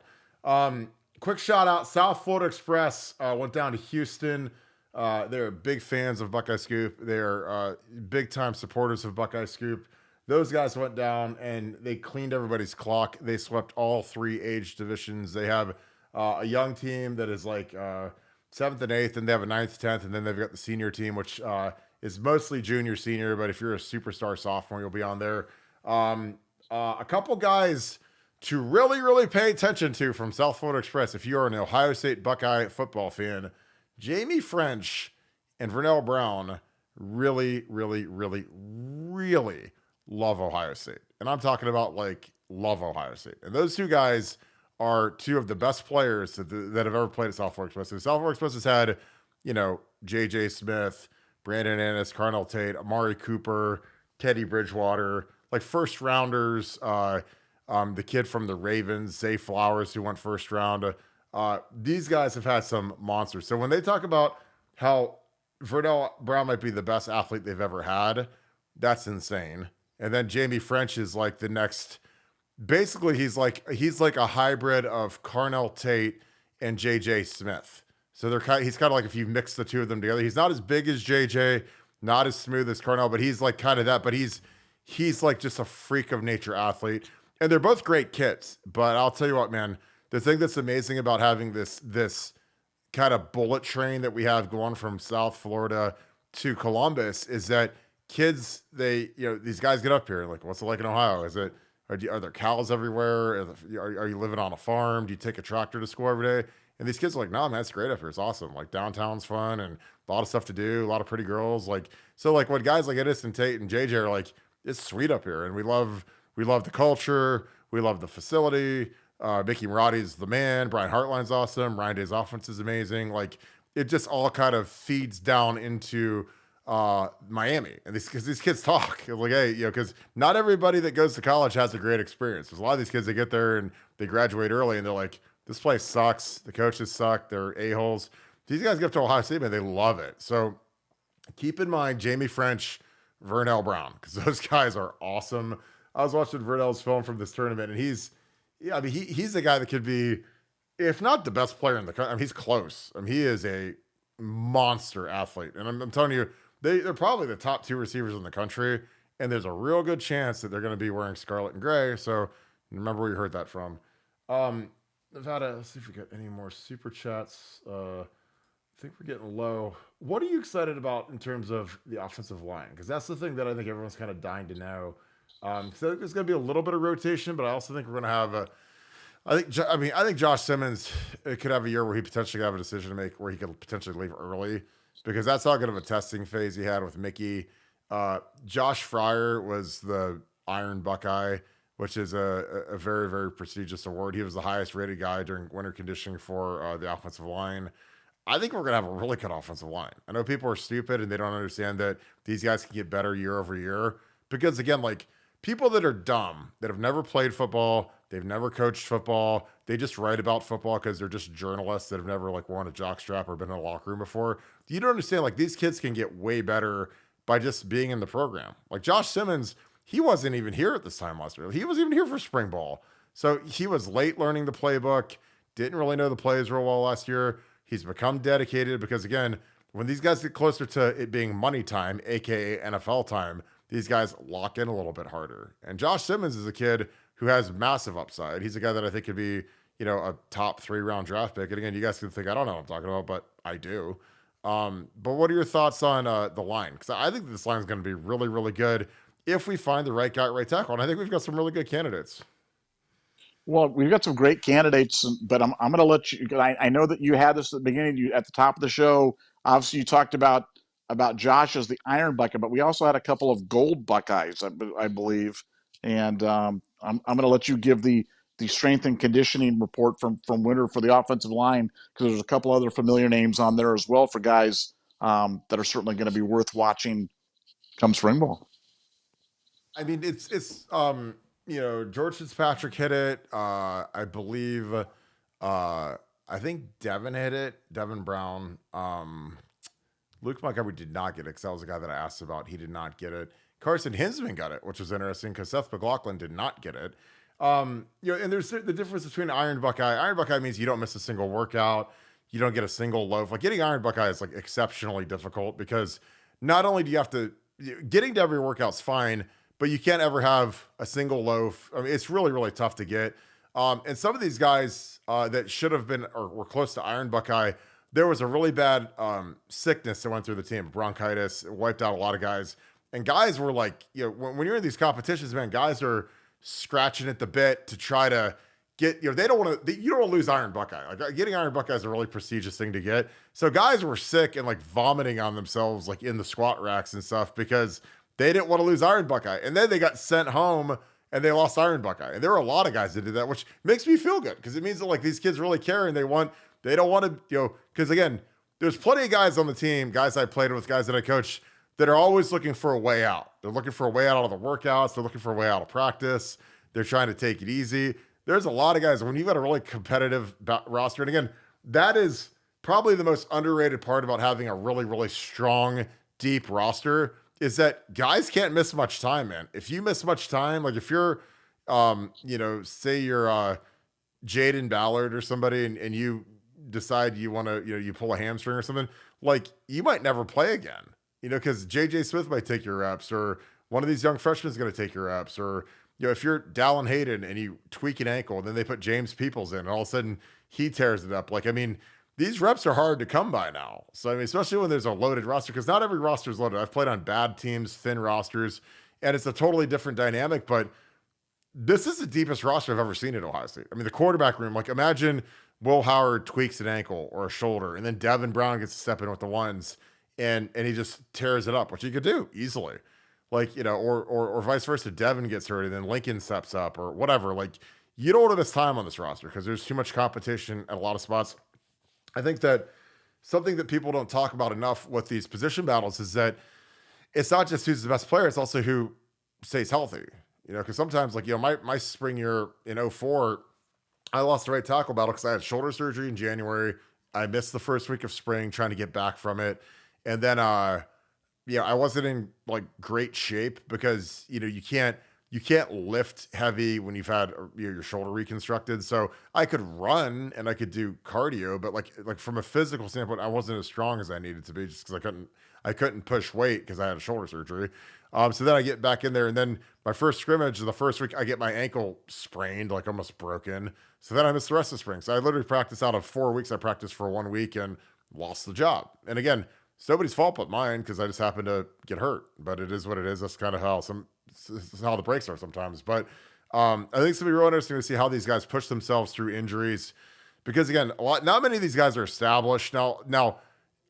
Quick shout out, South Florida Express went down to Houston. They're big fans of Buckeye Scoop. They're big time supporters of Buckeye Scoop. Those guys went down and they cleaned everybody's clock. They swept all 3 age divisions. They have a young team that is like 7th and 8th, and they have a 9th, 10th, and then they've got the senior team, which is mostly junior, senior. But if you're a superstar sophomore, you'll be on there. A couple guys to really, really pay attention to from South Florida Express, if you are an Ohio State Buckeye football fan, Jamie French and Vernell Brown really, really, really, really love Ohio State. And I'm talking about like love Ohio State. And those 2 guys are 2 of the best players that have ever played at South Florida Express. So South Florida Express has had, J.J. Smith, Brandon Ennis, Carnell Tate, Amari Cooper, Teddy Bridgewater, like first rounders, the kid from the Ravens, Zay Flowers, who went first round. These guys have had some monsters. So when they talk about how Vernell Brown might be the best athlete they've ever had, that's insane. And then Jamie French is like the next. Basically, he's like a hybrid of Carnell Tate and J.J. Smith. So he's kind of like if you mix the 2 of them together. He's not as big as J.J., not as smooth as Carnell, but he's like kind of that. But he's like just a freak of nature athlete. And they're both great kids, but I'll tell you what, man, the thing that's amazing about having this kind of bullet train that we have going from South Florida to Columbus is that kids, these guys get up here like, what's it like in Ohio? Are there cows everywhere? Are you living on a farm? Do you take a tractor to school every day? And these kids are like, no, man, it's great up here. It's awesome. Like downtown's fun and a lot of stuff to do, a lot of pretty girls. So when guys like Edison, Tate, and JJ are like, it's sweet up here, and we love the culture. We love the facility. Mickey Marotti's the man. Brian Hartline's awesome. Ryan Day's offense is amazing. Like it just all kind of feeds down into Miami. And these kids talk like, hey, because not everybody that goes to college has a great experience. There's a lot of these kids that get there and they graduate early and they're like, this place sucks. The coaches suck. They're a-holes. These guys get up to Ohio State, man, they love it. So keep in mind Jamie French, Vernell Brown, because those guys are awesome. I was watching Vernell's film from this tournament, and he's the guy that could be, if not the best player in the country. I mean, he's close. I mean, he is a monster athlete. And I'm telling you, they're probably the top 2 receivers in the country, and there's a real good chance that they're going to be wearing scarlet and gray. So remember where you heard that from. Nevada, let's see if we get any more super chats. I think we're getting low. What are you excited about in terms of the offensive line? Because that's the thing that I think everyone's kind of dying to know. So there's going to be a little bit of rotation, but I also think we're going to have a. I think Josh Simmons could have a year where he potentially have a decision to make where he could potentially leave early, because that's how good of a testing phase he had with Mickey. Josh Fryer was the Iron Buckeye, which is a very, very prestigious award. He was the highest rated guy during winter conditioning for the offensive line. I think we're going to have a really good offensive line. I know people are stupid and they don't understand that these guys can get better year over year. Because again, like people that are dumb, that have never played football, they've never coached football, they just write about football because they're just journalists that have never like worn a jockstrap or been in a locker room before. You don't understand, like these kids can get way better by just being in the program. Like Josh Simmons, he wasn't even here at this time last year. He wasn't even here for spring ball. So he was late learning the playbook, didn't really know the plays real well last year. He's become dedicated because, again, when these guys get closer to it being money time, aka NFL time, these guys lock in a little bit harder. And Josh Simmons is a kid who has massive upside. He's a guy that I think could be, a top 3 round draft pick. And again, you guys can think I don't know what I'm talking about, but I do. But what are your thoughts on the line? Because I think this line is going to be really, really good if we find the right guy at right tackle. And I think we've got some really good candidates. Well, we've got some great candidates, but I'm going to let you. I know that you had this at the beginning, at the top of the show. Obviously, you talked about Josh as the Iron Buckeye, but we also had a couple of Gold Buckeyes, I believe. And I'm going to let you give the strength and conditioning report from winter for the offensive line, because there's a couple other familiar names on there as well for guys that are certainly going to be worth watching come spring ball. I mean, it's George Fitzpatrick hit it. I believe, I think Devin hit it. Devin Brown. Luke Montgomery did not get it because that was the guy that I asked about. He did not get it. Carson Hinsman got it, which was interesting because Seth McLaughlin did not get it. And there's the difference between Iron Buckeye. Iron Buckeye means you don't miss a single workout. You don't get a single loaf. Like getting Iron Buckeye is like exceptionally difficult because not only do you have to, getting to every workout's fine, but you can't ever have a single loaf. I mean, it's really, really tough to get. And some of these guys that should have been or were close to Iron Buckeye, there was a really bad sickness that went through the team. Bronchitis, it wiped out a lot of guys. And guys were like, when you're in these competitions, man, guys are scratching at the bit to try to get, they don't want to, you don't want to lose Iron Buckeye. Like getting Iron Buckeye is a really prestigious thing to get. So guys were sick and like vomiting on themselves, like in the squat racks and stuff because they didn't want to lose Iron Buckeye. And then they got sent home and they lost Iron Buckeye. And there were a lot of guys that did that, which makes me feel good because it means that like these kids really care and they don't want to, because again, there's plenty of guys on the team, guys I played with, guys that I coach, that are always looking for a way out. They're looking for a way out of the workouts. They're looking for a way out of practice. They're trying to take it easy. There's a lot of guys, when you've got a really competitive roster, and again, that is probably the most underrated part about having a really, really strong, deep roster, is that guys can't miss much time, man. If you miss much time, like if you're, say you're Jaden Ballard or somebody and you decide you want to, you pull a hamstring or something, like you might never play again, because JJ Smith might take your reps or one of these young freshmen is going to take your reps or, if you're Dallin Hayden and you tweak an ankle and then they put James Peoples in and all of a sudden he tears it up. Like, I mean, these reps are hard to come by now. So, I mean, especially when there's a loaded roster, because not every roster is loaded. I've played on bad teams, thin rosters, and it's a totally different dynamic, but this is the deepest roster I've ever seen at Ohio State. I mean, the quarterback room, like imagine Will Howard tweaks an ankle or a shoulder, and then Devin Brown gets to step in with the ones and he just tears it up, which he could do easily. Like, or vice versa, Devin gets hurt and then Lincoln steps up or whatever. Like, you don't want to miss time on this roster because there's too much competition at a lot of spots. I think that something that people don't talk about enough with these position battles is that it's not just who's the best player, it's also who stays healthy. Because sometimes, like, my spring year in 2004, I lost the right tackle battle because I had shoulder surgery in January. I missed the first week of spring trying to get back from it. And then, I wasn't in like great shape because, you can't you can't lift heavy when you've had your shoulder reconstructed. So I could run and I could do cardio, but like from a physical standpoint, I wasn't as strong as I needed to be just because I couldn't push weight because I had a shoulder surgery. So then I get back in there, and then my first scrimmage, the first week, I get my ankle sprained, like almost broken. So then I missed the rest of spring. So I literally practiced out of 4 weeks. I practiced for 1 week and lost the job. And again, it's nobody's fault but mine because I just happened to get hurt. But it is what it is. That's kind of how how the breaks are sometimes. But I think it's gonna be real interesting to see how these guys push themselves through injuries, because again, not many of these guys are established now.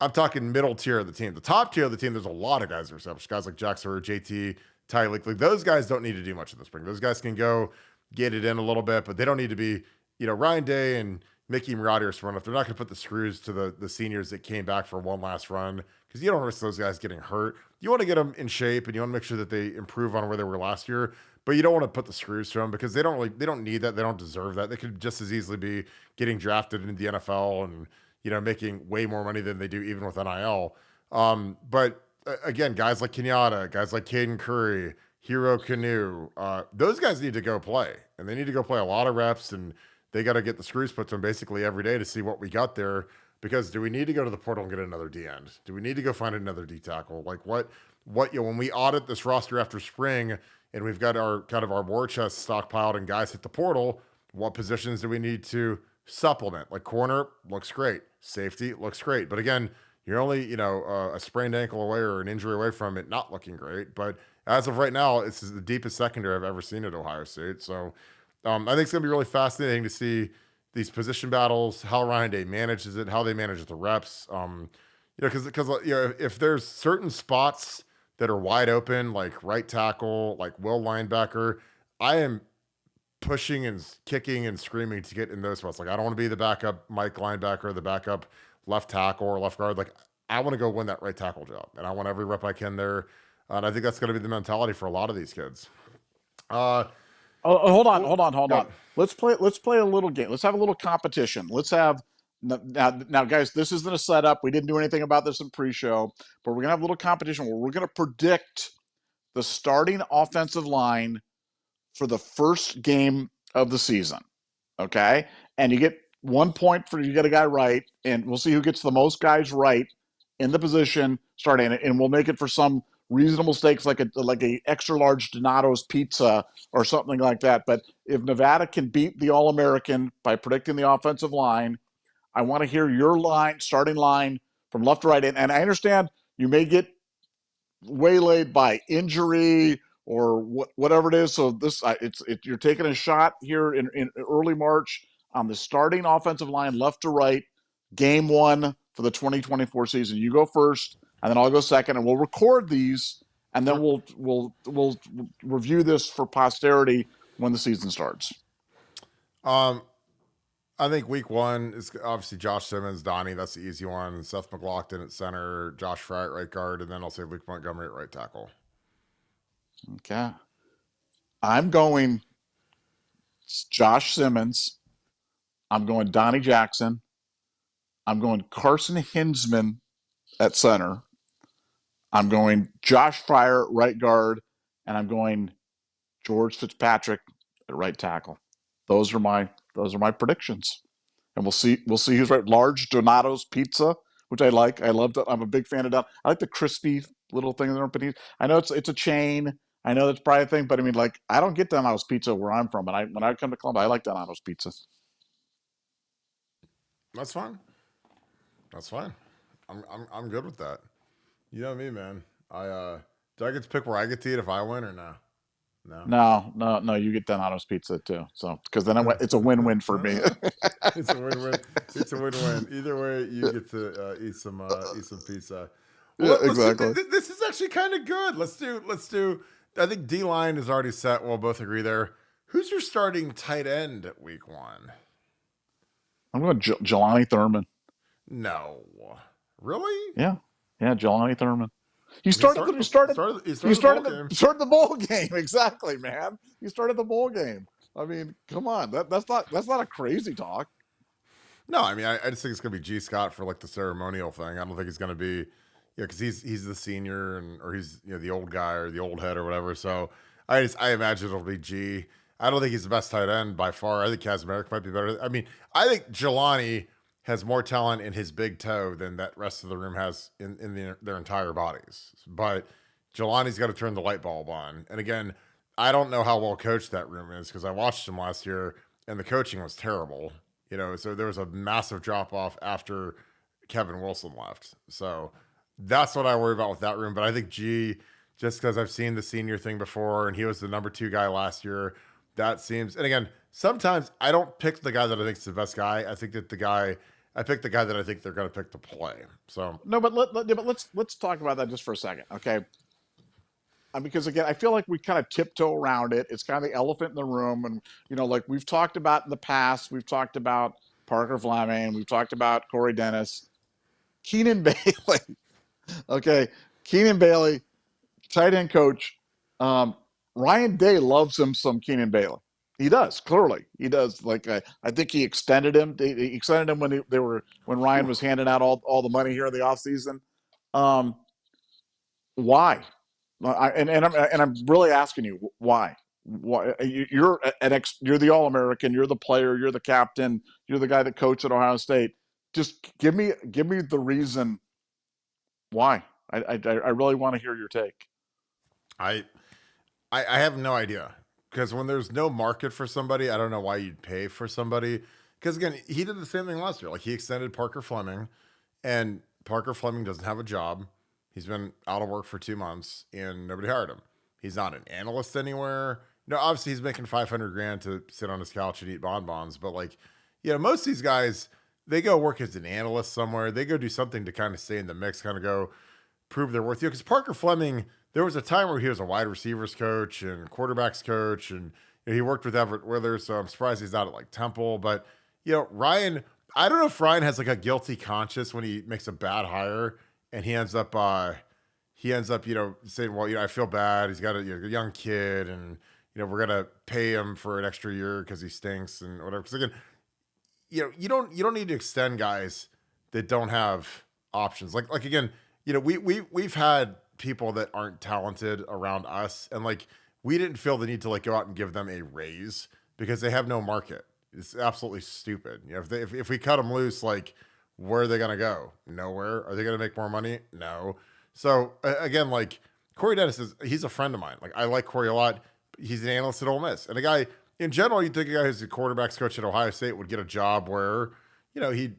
I'm talking middle tier of the team. The top tier of the team, there's a lot of guys that are established. Guys like Jackson or JT, Tyreek, like those guys don't need to do much in the spring. Those guys can go get it in a little bit, but they don't need to be, Ryan Day and Mickey Maradius run. If they're not going to put the screws to the seniors that came back for one last run, because you don't risk those guys getting hurt. You want to get them in shape and you want to make sure that they improve on where they were last year, but you don't want to put the screws to them because they don't need that. They don't deserve that. They could just as easily be getting drafted into the NFL and, making way more money than they do even with NIL. But again, guys like Kenyatta, guys like Caden Curry, Hero Canoe, those guys need to go play, and they need to go play a lot of reps, and they got to get the screws put to them basically every day to see what we got there. Because do we need to go to the portal and get another D end? Do we need to go find another D tackle? Like what, when we audit this roster after spring and we've got our kind of our war chest stockpiled and guys hit the portal, what positions do we need to supplement? Like corner looks great. Safety looks great. But again, you're only, a sprained ankle away or an injury away from it not looking great. But as of right now, it's the deepest secondary I've ever seen at Ohio State. So I think it's going to be really fascinating to see these position battles, how Ryan Day manages it, how they manage the reps. Because if there's certain spots that are wide open, like right tackle, like will linebacker, I am pushing and kicking and screaming to get in those spots. Like I don't want to be the backup Mike linebacker, the backup left tackle or left guard. Like I want to go win that right tackle job, and I want every rep I can there. And I think that's going to be the mentality for a lot of these kids. Hold on. Let's play a little game. Let's have a little competition. Let's have now, guys. This isn't a setup. We didn't do anything about this in pre-show, but we're gonna have a little competition where we're gonna predict the starting offensive line for the first game of the season. Okay, and you get 1 point for you get a guy right, and we'll see who gets the most guys right in the position starting, and we'll make it for some reasonable stakes like a extra large Donato's pizza or something like that. But if Nevada can beat the All-American by predicting the offensive line, I want to hear your starting line from left to right. And I understand you may get waylaid by injury or whatever it is. So you're taking a shot here in early March on the starting offensive line left to right, game one for the 2024 season. You go first, and then I'll go second, and we'll record these, and then we'll review this for posterity when the season starts. I think week one is obviously Josh Simmons, Donnie. That's the easy one. Seth McLaughlin at center, Josh Fry at right guard, and then I'll say Luke Montgomery at right tackle. Okay. I'm going Josh Simmons. I'm going Donnie Jackson. I'm going Carson Hinsman at center. I'm going Josh Fryer at right guard, and I'm going George Fitzpatrick at right tackle. Those are my predictions, and we'll see who's right. Large Donato's pizza, which I like. I love that. I'm a big fan of that. I like the crispy little thing that are beneath. I know it's a chain. I know that's probably a thing, but I mean, like, I don't get Donato's pizza where I'm from, and when I come to Columbus, I like Donato's pizza. That's fine. I'm good with that. You know me, man. Do I get to pick where I get to eat if I win or no? No. You get Donato's pizza too. So because then it's a win-win for me. It's a win-win. It's a win-win. Either way, you get to eat some pizza. Well, yeah, exactly. This is actually kind of good. Let's do. I think D-line is already set. We'll both agree there. Who's your starting tight end at week one? I'm going Jelani Thurman. No, really? Yeah, Jelani Thurman. He started the bowl game. Exactly, man. He started the bowl game. I mean, come on. That's not a crazy talk. No, I mean, I just think it's gonna be G. Scott for like the ceremonial thing. I don't think he's gonna be, because he's the senior or he's the old guy or the old head or whatever. So I imagine it'll be G. I don't think he's the best tight end by far. I think Kazmarek might be better. I mean, I think Jelani has more talent in his big toe than that rest of the room has in their entire bodies. But Jelani's got to turn the light bulb on. And again, I don't know how well coached that room is because I watched him last year and the coaching was terrible. So there was a massive drop off after Kevin Wilson left. So that's what I worry about with that room. But I think G, just because I've seen the senior thing before and he was the number 2 guy last year, that seems, and again, sometimes I don't pick the guy that I think is the best guy. I pick the guy that I think they're going to pick to play. So No, but let's talk about that just for a second, okay? Because again, I feel like we kind of tiptoe around it. It's kind of the elephant in the room, and like we've talked about in the past. We've talked about Parker Fleming. We've talked about Cory Dennis, Keenan Bailey. Okay, Keenan Bailey, tight end coach. Ryan Day loves him some Keenan Bailey. He does, clearly. He does. Like I think he extended him. He extended him when Ryan was handing out all the money here in the offseason. Why? I'm really asking you why. Why you're the All-American, you're the player, you're the captain, you're the guy that coached at Ohio State. Just give me the reason why. I really want to hear your take. I have no idea, because when there's no market for somebody, I don't know why you'd pay for somebody. Because again, he did the same thing last year. Like he extended Parker Fleming, and Parker Fleming doesn't have a job. He's been out of work for 2 months and nobody hired him. He's not an analyst anywhere. Obviously he's making $500,000 to sit on his couch and eat bonbons, but most of these guys, they go work as an analyst somewhere. They go do something to kind of stay in the mix, kind of go prove their worth. Because Parker Fleming, there was a time where he was a wide receivers coach and quarterbacks coach, and he worked with Everett Withers, so I'm surprised he's not at Temple. But Ryan, I don't know if Ryan has a guilty conscience when he makes a bad hire and he ends up saying, well, I feel bad. He's got a young kid, and we're gonna pay him for an extra year because he stinks and whatever. Because again, you don't need to extend guys that don't have options. Like again, we've had people that aren't talented around us, and we didn't feel the need to go out and give them a raise because they have no market. It's absolutely stupid. If we cut them loose, where are they going to go? Nowhere. Are they going to make more money? No. So again, Cory Dennis he's a friend of mine. I like Cory a lot. He's an analyst at Ole Miss, and a guy in general, you'd think a guy who's a quarterbacks coach at Ohio State would get a job where, he'd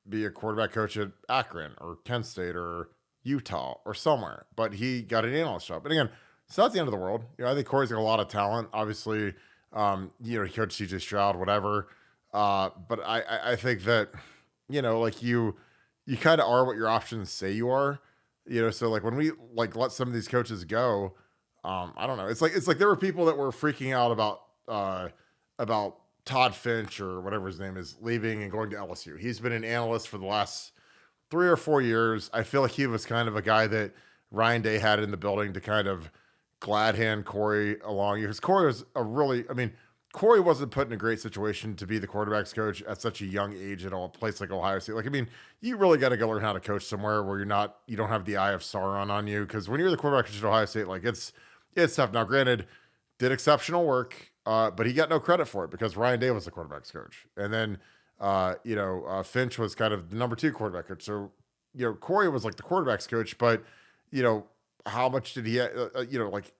be a quarterback coach at Akron or Kent State or Utah or somewhere, but he got an analyst job. And again, it's not the end of the world. I think Cory's got a lot of talent. Obviously, he coached CJ Stroud, whatever. But I think that, you kind of are what your options say you are, so when we let some of these coaches go, I don't know. It's like there were people that were freaking out about Todd Finch or whatever his name is leaving and going to LSU. He's been an analyst for the last 3 or 4 years. I feel like he was kind of a guy that Ryan Day had in the building to kind of glad hand Cory along. Because Cory was Cory wasn't put in a great situation to be the quarterback's coach at such a young age at a place like Ohio State. You really got to go learn how to coach somewhere where you don't have the eye of Sauron on you. Because when you're the quarterback coach at Ohio State, it's tough. Now, granted, did exceptional work, but he got no credit for it because Ryan Day was the quarterback's coach. And then, Finch was kind of the number 2 quarterback coach. So, Cory was the quarterback's coach, but, how much did he,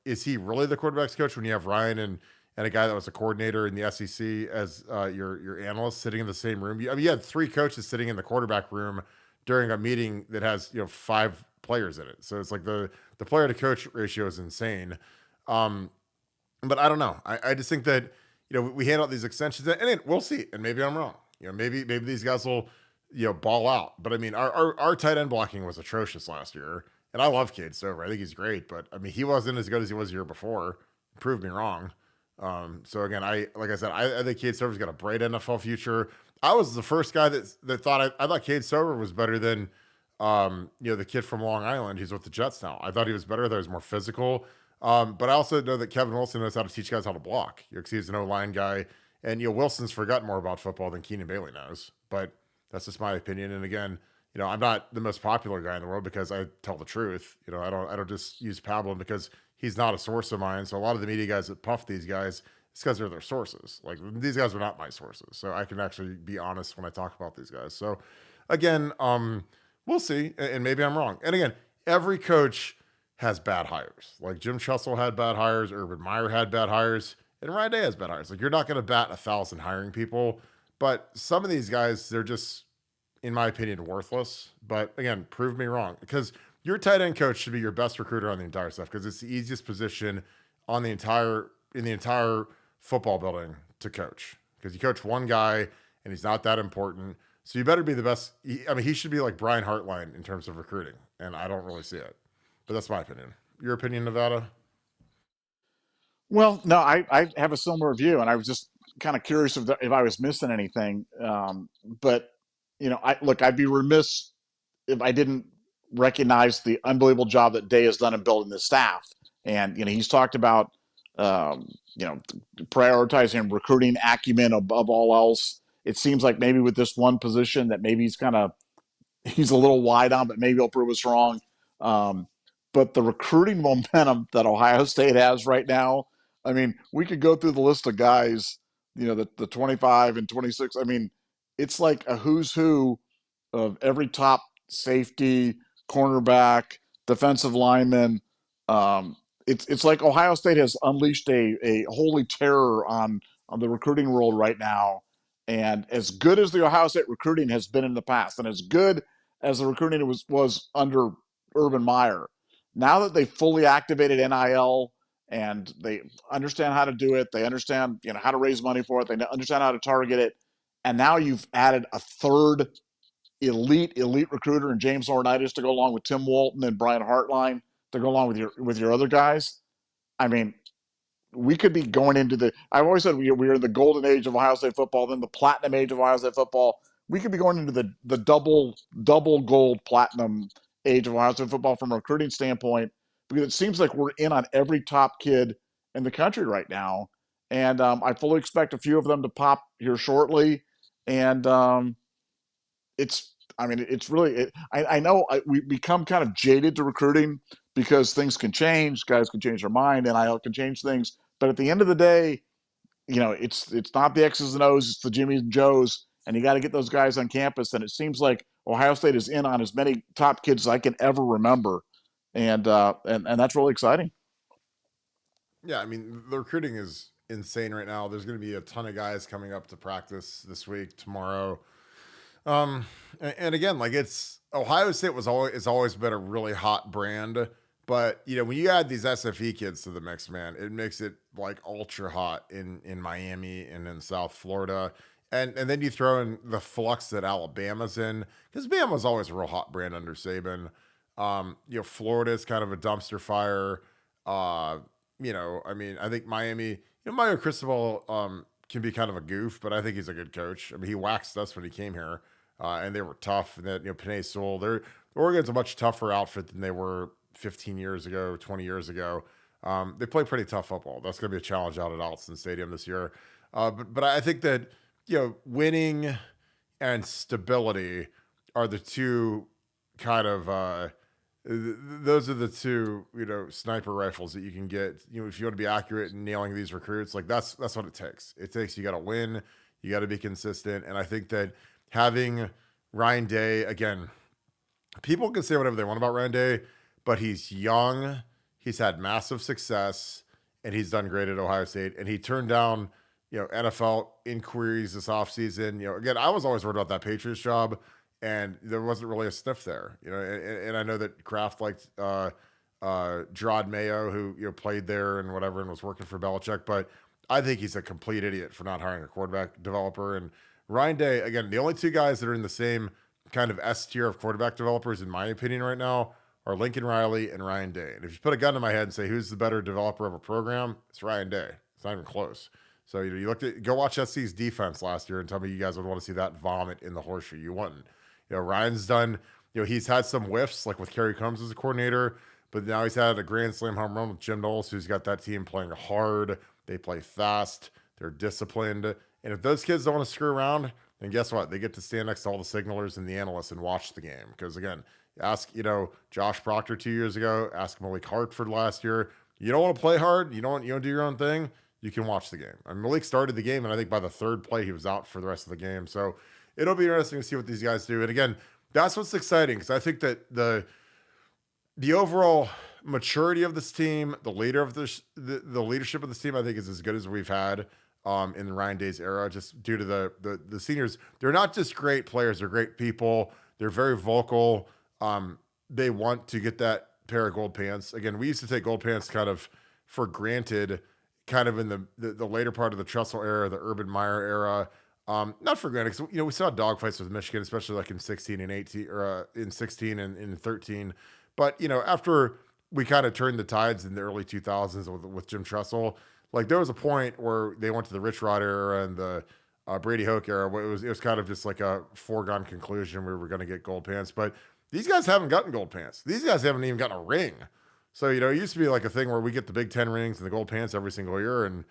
is he really the quarterback's coach when you have Ryan and a guy that was a coordinator in the SEC as your analyst sitting in the same room? You had 3 coaches sitting in the quarterback room during a meeting that has 5 players in it. So it's the player to coach ratio is insane. But I don't know. I just think that we hand out these extensions, and we'll see. And maybe I'm wrong. Maybe these guys will ball out. But our tight end blocking was atrocious last year, and I love Cade Stover. I think he's great, but he wasn't as good as he was the year before. Proved me wrong. So again, I think Cade Stover's got a bright NFL future. I was the first guy that thought I thought Cade Stover was better than the kid from Long Island. He's with the Jets now. I thought he was better. That he was more physical. But I also know that Kevin Wilson knows how to teach guys how to block. Because he's an O-line guy, and Wilson's forgotten more about football than Keenan Bailey knows. But that's just my opinion. And again, I'm not the most popular guy in the world because I tell the truth. I don't just use Pablum because he's not a source of mine. So a lot of the media guys that puff these guys, it's because they're their sources. Like these guys are not my sources. So I can actually be honest when I talk about these guys. So again, we'll see. And maybe I'm wrong. And again, every coach has bad hires. Like Jim Tressel had bad hires, Urban Meyer had bad hires, and Ryan Day has bad hires. Like you're not going to bat 1,000 hiring people, but some of these guys, they're just, in my opinion, worthless. But again, prove me wrong, because your tight end coach should be your best recruiter on the entire stuff, because it's the easiest position on the entire football building to coach, because you coach one guy and he's not that important. So you better be the best. He should be like Brian Hartline in terms of recruiting, and I don't really see it. But that's my opinion. Your opinion, Nevada? Well, no, I have a similar view, and I was just kind of curious if I was missing anything. But I'd be remiss if I didn't recognize the unbelievable job that Day has done in building this staff. And he's talked about prioritizing recruiting acumen above all else. It seems like maybe with this one position that maybe he's a little wide on, but maybe he'll prove us wrong. But the recruiting momentum that Ohio State has right now, I mean, we could go through the list of guys, the 25 and 26. I mean, it's like a who's who of every top safety, cornerback, defensive lineman. It's like Ohio State has unleashed a holy terror on the recruiting world right now. And as good as the Ohio State recruiting has been in the past, and as good as the recruiting was under Urban Meyer, now that they fully activated NIL and they understand how to do it, they understand how to raise money for it, they understand how to target it, and now you've added a third elite recruiter in James Laurinaitis to go along with Tim Walton and Brian Hartline to go along with your other guys. I mean, we could be going into I've always said we're in the golden age of Ohio State football, then the platinum age of Ohio State football. We could be going into the double gold platinum age of Ohio State football from a recruiting standpoint, because it seems like we're in on every top kid in the country right now. And I fully expect a few of them to pop here shortly. And it's really, I know we become kind of jaded to recruiting because things can change, guys can change their mind, NIL can change things. But at the end of the day, it's not the X's and O's, it's the Jimmys and Joes, and you got to get those guys on campus. And it seems like Ohio State is in on as many top kids as I can ever remember, and that's really exciting. Yeah, I mean, the recruiting is insane right now. There's going to be a ton of guys coming up to practice this week, tomorrow. And again, like it's Ohio State has always been a really hot brand, but when you add these SFE kids to the mix, man, it makes it like ultra hot in Miami and in South Florida. And then you throw in the flux that Alabama's in, because Bama's always a real hot brand under Saban. Florida's kind of a dumpster fire. I think Miami, Mario Cristobal, can be kind of a goof, but I think he's a good coach. I mean, he waxed us when he came here, and they were tough. And that, Panay Sewell, Oregon's a much tougher outfit than they were 15 years ago, 20 years ago. They play pretty tough football. That's going to be a challenge out at Allston Stadium this year. But I think that, winning and stability are the two kind of, those are the two, sniper rifles that you can get, if you want to be accurate in nailing these recruits. Like that's what it takes. You got to win, you got to be consistent. And I think that having Ryan Day, again, people can say whatever they want about Ryan Day, but he's young, he's had massive success, and he's done great at Ohio State. And he turned down, NFL inquiries this offseason. Again, I was always worried about that Patriots job, and there wasn't really a sniff there, and I know that Kraft liked Gerard Mayo, who played there and whatever and was working for Belichick, but I think he's a complete idiot for not hiring a quarterback developer. And Ryan Day, again, the only two guys that are in the same kind of S tier of quarterback developers, in my opinion, right now, are Lincoln Riley and Ryan Day. And if you put a gun to my head and say who's the better developer of a program, it's Ryan Day. It's not even close. So you go watch SC's defense last year and tell me you guys would want to see that vomit in the horseshoe. You wouldn't. Ryan's done, he's had some whiffs, like with Kerry Combs as a coordinator, but now he's had a grand slam home run with Jim Knowles, who's got that team playing hard. They play fast. They're disciplined. And if those kids don't want to screw around, then guess what? They get to stand next to all the signalers and the analysts and watch the game. Because again, ask, Josh Proctor 2 years ago, ask Malik Hartford last year. You don't want to play hard. You don't do your own thing. You can watch the game. I mean, Malik started the game, and I think by the third play, he was out for the rest of the game. So it'll be interesting to see what these guys do. And again, that's what's exciting, because I think that the overall maturity of this team, the leadership of this team, I think is as good as we've had in the Ryan Day's era, just due to the seniors. They're not just great players; they're great people. They're very vocal. They want to get that pair of gold pants. Again, we used to take gold pants kind of for granted, kind of in the later part of the Tressel era, the Urban Meyer era. Not for granted, because we saw dogfights with Michigan, especially like in 16 and 18, or in 16 and in 13. But after we kind of turned the tides in the early 2000s with Jim Tressel, like there was a point where they went to the Rich Rod era and the Brady Hoke era, where it was kind of just like a foregone conclusion we were going to get gold pants. But these guys haven't gotten gold pants. These guys haven't even gotten a ring. So it used to be like a thing where we get the Big Ten rings and the gold pants every single year, and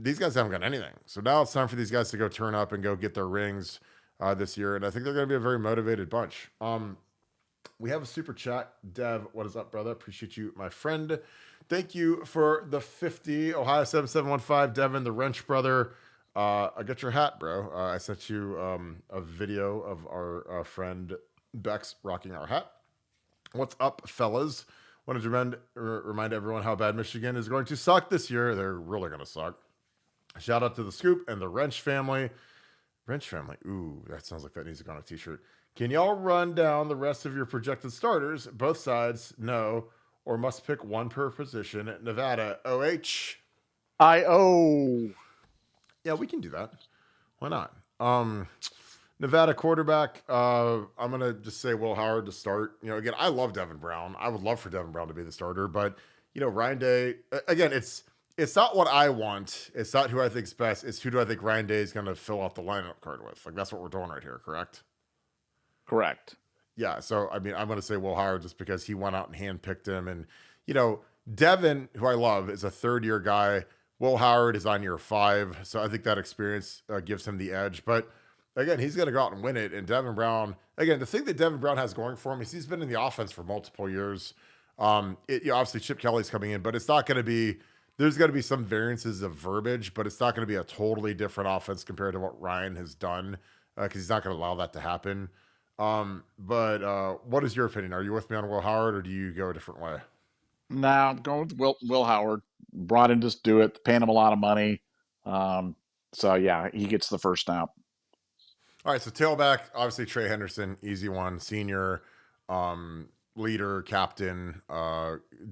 these guys haven't gotten anything. So now it's time for these guys to go turn up and go get their rings this year, and I think they're going to be a very motivated bunch. We have a super chat. Dev, what is up, brother? Appreciate you, my friend. Thank you for the 50. Ohio 7715, Devin, the Wrench brother. I got your hat, bro. I sent you a video of our friend Bex rocking our hat. What's up, fellas? Wanted to remind everyone how bad Michigan is going to suck this year. They're really going to suck. Shout out to the Scoop and the Wrench family. Wrench family. Ooh, that sounds like that needs to go on a t-shirt. Can y'all run down the rest of your projected starters? Both sides, no, or must pick one per position. Nevada, OH. IO. Yeah, we can do that. Why not? Nevada quarterback, I'm going to just say Will Howard to start. Again, I love Devin Brown. I would love for Devin Brown to be the starter, but, Ryan Day, again, it's not what I want. It's not who I think's best. It's who do I think Ryan Day is going to fill out the lineup card with. Like, that's what we're doing right here, correct? Correct. Yeah, so, I mean, I'm going to say Will Howard just because he went out and handpicked him. And, Devin, who I love, is a third-year guy. Will Howard is on year 5, so I think that experience gives him the edge. But, again, he's going to go out and win it. And Devin Brown, again, the thing that Devin Brown has going for him is he's been in the offense for multiple years. Obviously, Chip Kelly's coming in, but it's not going to be – there's going to be some variances of verbiage, but it's not going to be a totally different offense compared to what Ryan has done, because he's not going to allow that to happen. But what is your opinion? Are you with me on Will Howard, or do you go a different way? No, I'm going with Will Howard. Brought in just do it, paying him a lot of money. So, yeah, he gets the first snap. All right, so tailback, obviously Trey Henderson, easy one. Senior, leader, captain,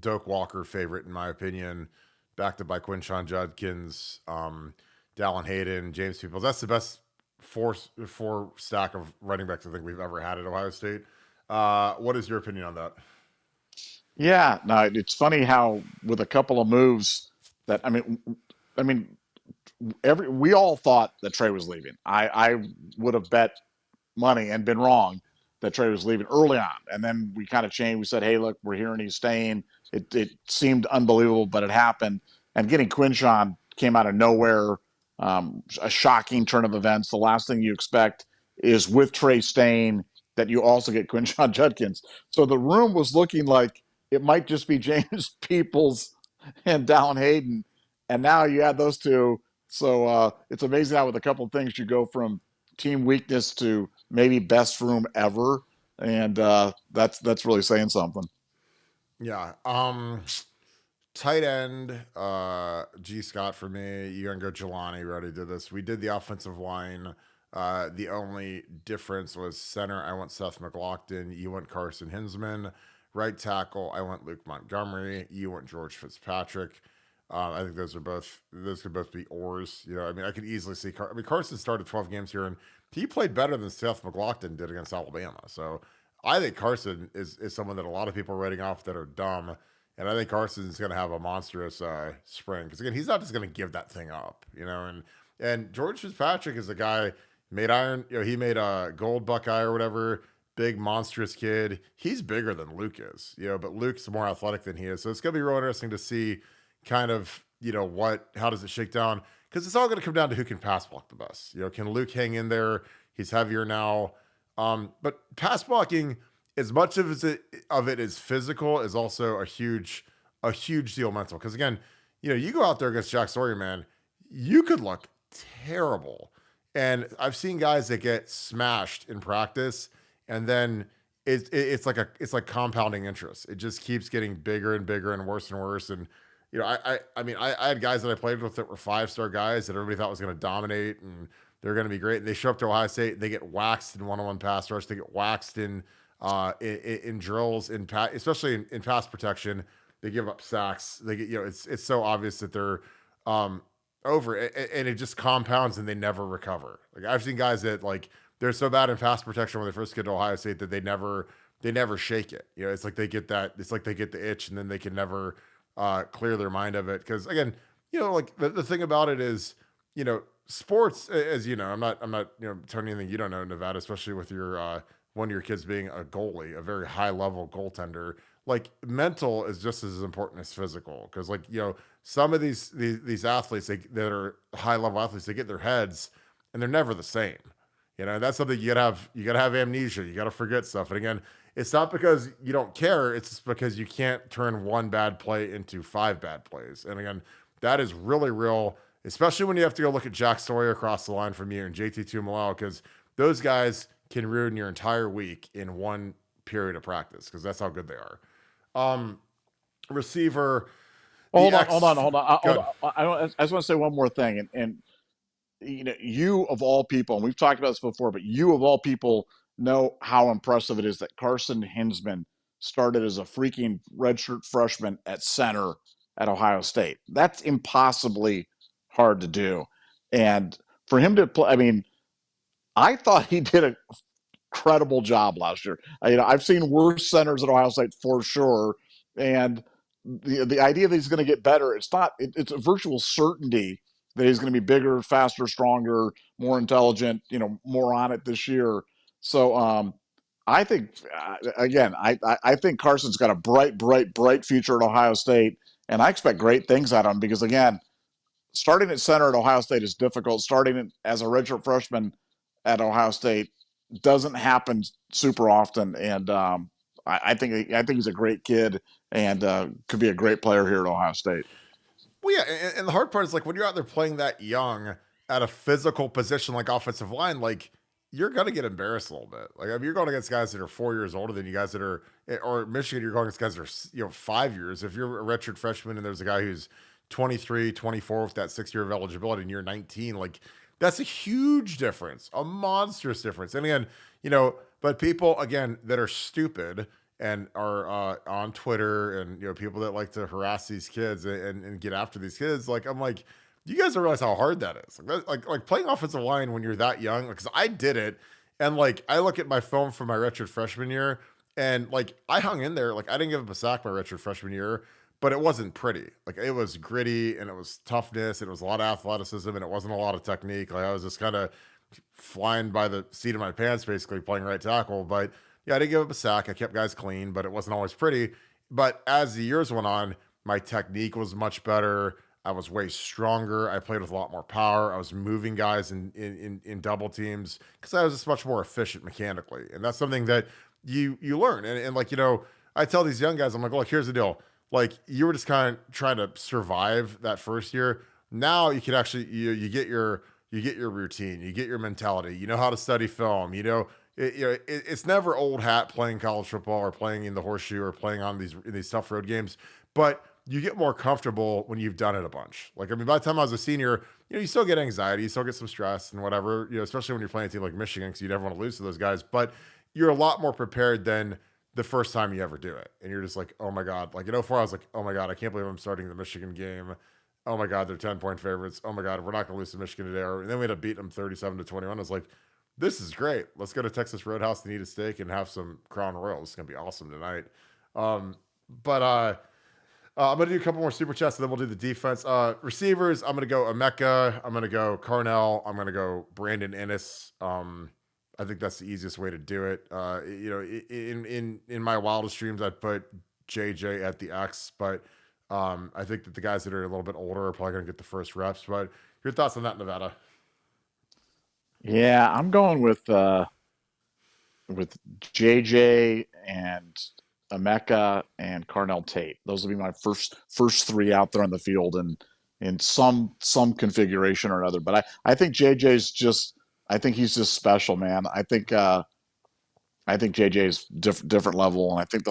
Doak Walker favorite in my opinion. Backed up by Quinshon Judkins, Dallin Hayden, James Peoples. That's the best four stack of running backs I think we've ever had at Ohio State. What is your opinion on that? Yeah, no, it's funny how with a couple of moves that we all thought that Trey was leaving. I would have bet money and been wrong that Trey was leaving early on, and then we kind of changed. We said, "Hey, look, we're hearing he's staying." It seemed unbelievable, but it happened. And getting Quinshon came out of nowhere. A shocking turn of events. The last thing you expect is with Trey staying that you also get Quinshon Judkins. So the room was looking like it might just be James Peoples and Dallin Hayden, and now you add those two. So it's amazing how with a couple of things you go from team weakness to maybe best room ever, and that's really saying something. Yeah. Tight end, G. Scott for me. You gonna go Jelani? We already did this. We did the offensive line. The only difference was center. I went Seth McLaughlin. You went Carson Hinsman. Right tackle, I went Luke Montgomery. You went George Fitzpatrick. I think those could both be oars. I could easily see. Carson started 12 games here, and he played better than Seth McLaughlin did against Alabama. So I think Carson is someone that a lot of people are writing off that are dumb. And I think Carson's going to have a monstrous spring. Because, again, he's not just going to give that thing up, And George Fitzpatrick is a guy, he made a gold Buckeye or whatever, big, monstrous kid. He's bigger than Luke is, but Luke's more athletic than he is. So it's going to be real interesting to see kind of, how does it shake down? Because it's all going to come down to who can pass block the best. Can Luke hang in there? He's heavier now. But pass blocking, as much of it is physical, is also a huge a huge deal mental. Because again, you go out there against Jack Sawyer, man, you could look terrible. And I've seen guys that get smashed in practice, and then it's like compounding interest. It just keeps getting bigger and bigger and worse and worse. And I mean, I had guys that I played with that were 5-star guys that everybody thought was going to dominate and they're going to be great. And they show up to Ohio State, they get waxed in one-on-one pass rush, they get waxed in drills, especially in pass protection. They give up sacks. They get, it's so obvious that they're over it, and it just compounds and they never recover. Like I've seen guys that they're so bad in pass protection when they first get to Ohio State that they never shake it. It's like they get the itch and then they can never clear their mind of it. Because again, the thing about it is, sports, as I'm not telling you anything you don't know, Nevada, especially with your one of your kids being a goalie, a very high level goaltender. Like mental is just as important as physical. Because some of these athletes that are high level athletes, they get their heads and they're never the same. That's something you gotta have amnesia. You gotta forget stuff. And again, it's not because you don't care. It's just because you can't turn one bad play into 5 bad plays. And again, that is really real, especially when you have to go look at Jack Sawyer across the line from you and JT Tuimoloau, because those guys can ruin your entire week in one period of practice because that's how good they are. Receiver. Hold on. I just want to say one more thing. And you of all people, and we've talked about this before, but you of all people know how impressive it is that Carson Hinsman started as a freaking redshirt freshman at center at Ohio State. That's impossibly hard to do. And for him to play, I mean, I thought he did a incredible job last year. I've seen worse centers at Ohio State for sure. And the idea that he's going to get better, it's a virtual certainty that he's going to be bigger, faster, stronger, more intelligent, more on it this year. So I think, again, I think Carson's got a bright future at Ohio State, and I expect great things out of him because, again, starting at center at Ohio State is difficult. Starting as a redshirt freshman at Ohio State doesn't happen super often, and I think he's a great kid and could be a great player here at Ohio State. Well, yeah, and the hard part is when you're out there playing that young at a physical position like offensive line, you're going to get embarrassed a little bit. You're going against guys that are 4 years older than you, guys that are, or Michigan, you're going against guys that are 5 years. If you're a redshirt freshman and there's a guy who's 23, 24 with that 6 year of eligibility and you're 19, that's a huge difference, a monstrous difference. And again, but people again that are stupid and are on Twitter and people that like to harass these kids and get after these kids, I'm like, you guys don't realize how hard that is. Like playing offensive line when you're that young, because I did it, and I look at my film from my redshirt freshman year, and I hung in there. I didn't give up a sack my redshirt freshman year, but it wasn't pretty. It was gritty and it was toughness and it was a lot of athleticism and it wasn't a lot of technique. I was just kind of flying by the seat of my pants, basically playing right tackle. But yeah, I didn't give up a sack. I kept guys clean, but it wasn't always pretty. But as the years went on, my technique was much better. I was way stronger. I played with a lot more power. I was moving guys in double teams because I was just much more efficient mechanically. And that's something that you learn. And I tell these young guys, I'm like, look, here's the deal. You were just kind of trying to survive that first year. Now you can actually, you get your routine, you get your mentality, you know how to study film, it's never old hat playing college football or playing in the horseshoe or playing on these tough road games, but you get more comfortable when you've done it a bunch. By the time I was a senior, you still get anxiety, you still get some stress and whatever, especially when you're playing a team like Michigan, because you never want to lose to those guys, but you're a lot more prepared than the first time you ever do it. And you're just like, oh my God, in 04, I was like, oh my God, I can't believe I'm starting the Michigan game. Oh my God, they're 10-point favorites. Oh my God, we're not going to lose to Michigan today. And then we had to beat them 37-21. I was like, this is great. Let's go to Texas Roadhouse and eat a steak and have some Crown Royal. It's going to be awesome tonight. I'm going to do a couple more super chats and then we'll do the defense. Receivers, I'm going to go Emeka. I'm going to go Carnell. I'm going to go Brandon Ennis. I think that's the easiest way to do it. In my wildest dreams, I'd put JJ at the X, but I think that the guys that are a little bit older are probably going to get the first reps. But your thoughts on that, Nevada? Yeah, I'm going with JJ and Emeka, and Carnell Tate. Those will be my first three out there on the field in some configuration or another. But I think JJ's just I think he's just special, man. I think JJ's different level, and I think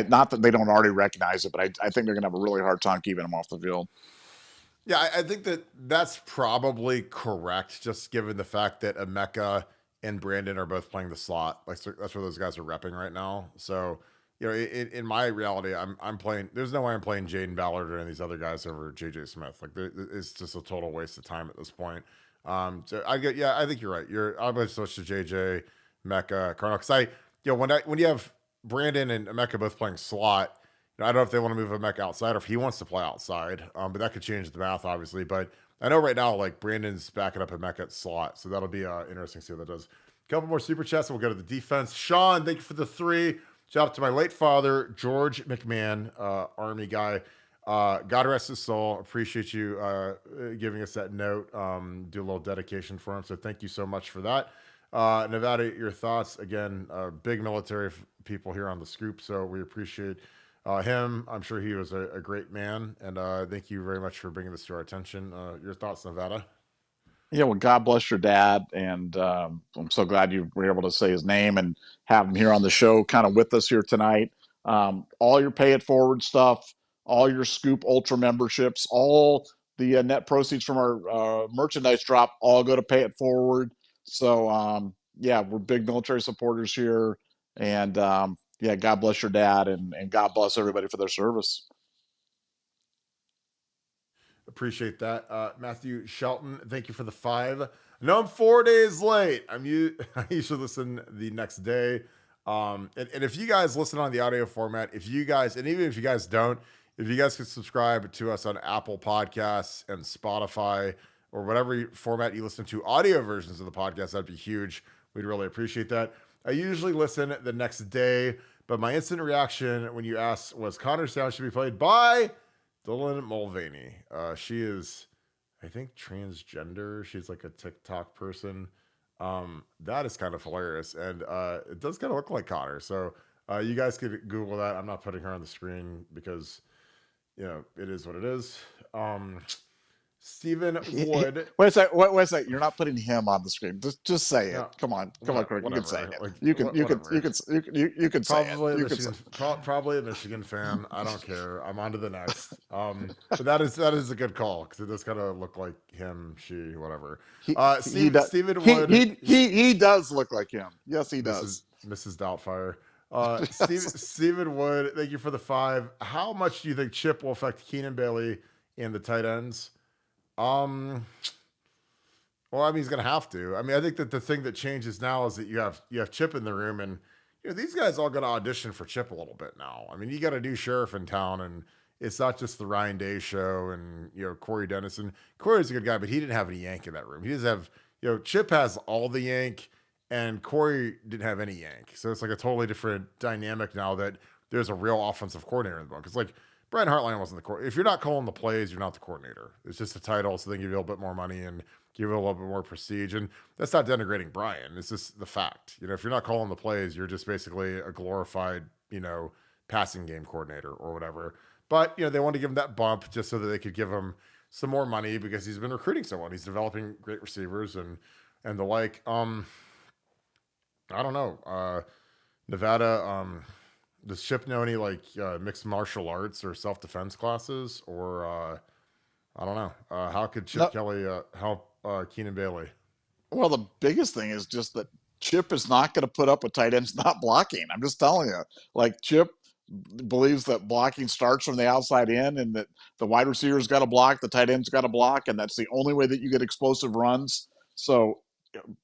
not that they don't already recognize it, but I think they're gonna have a really hard time keeping him off the field. Yeah, I think that's probably correct, just given the fact that Emeka and Brandon are both playing the slot. Like so that's where those guys are repping right now. So, in my reality, I'm playing. There's no way I'm playing Jaden Ballard or any of these other guys over JJ Smith. Like it's just a total waste of time at this point. So I think you're right. I'm going to switch to JJ, Mecca, Cardinal, because when you have Brandon and Emeka both playing slot. I don't know if they want to move Emeka outside or if he wants to play outside, but that could change the math, obviously. But I know right now, like Brandon's backing up Emeka at slot, so that'll be interesting to see what that does. A couple more super chats, and we'll go to the defense. Sean, thank you for the 3. Shout out to my late father, George McMahon, Army guy. God rest his soul. Appreciate you giving us that note. Do a little dedication for him, so thank you so much for that. Nevada, your thoughts? Again, big military people here on the Scoop, so we appreciate him. I'm sure he was a great man, and thank you very much for bringing this to our attention. Your thoughts, Nevada? Yeah, well, God bless your dad, and I'm so glad you were able to say his name and have him here on the show, kind of with us here tonight. All your pay it forward stuff, all your Scoop Ultra memberships, all the net proceeds from our merchandise drop, all go to pay it forward. So yeah, we're big military supporters here, and yeah, God bless your dad, and God bless everybody for their service. Appreciate that. Matthew Shelton, thank you for the 5. No, I'm 4 days late. I usually listen the next day. And if you guys listen on the audio format, and even if you guys don't, if you guys could subscribe to us on Apple Podcasts and Spotify or whatever format you listen to audio versions of the podcast, that'd be huge. We'd really appreciate that. I usually listen the next day, but my instant reaction when you asked was Connor Sound should be played by Dylan Mulvaney. She is, I think, transgender. She's like a TikTok person. That is kind of hilarious, and it does kind of look like Connor. So you guys could Google that. I'm not putting her on the screen because it is what it is. Stephen Wood. Wait a sec. You're not putting him on the screen. Just say it. No, come on, Kirk. You can say it. Like, you can say it. Probably a Michigan fan. I don't care. I'm on to the next. But that is a good call because it does kind of look like him, she, whatever. Stephen Wood. He does look like him. Yes, he does. Mrs. Doubtfire. Stephen Wood, thank you for the 5. How much do you think Chip will affect Keenan Bailey and the tight ends? Well, he's going to have to. I think that the thing that changes now is that you have Chip in the room, and these guys all got to audition for Chip a little bit now. You got a new sheriff in town, and it's not just the Ryan Day show and Cory Dennis. And Cory's a good guy, but he didn't have any yank in that room. He doesn't have Chip has all the yank, and Cory didn't have any yank. So it's like a totally different dynamic now that there's a real offensive coordinator in the book. It's like Brian Hartline wasn't the coordinator. If you're not calling the plays, you're not the coordinator. It's just a title, so they give you a little bit more money and give you a little bit more prestige. And that's not denigrating Brian. It's just the fact. If you're not calling the plays, you're just basically a glorified, passing game coordinator or whatever. But, they wanted to give him that bump just so that they could give him some more money because he's been recruiting so well. He's developing great receivers and the like. I don't know. Nevada, does Chip know any mixed martial arts or self-defense classes, or I don't know? How could Chip Kelly help Keenan Bailey? Well, the biggest thing is just that Chip is not going to put up with tight ends not blocking. I'm just telling you. Chip believes that blocking starts from the outside in, and that the wide receiver's got to block, the tight end's got to block, and that's the only way that you get explosive runs. So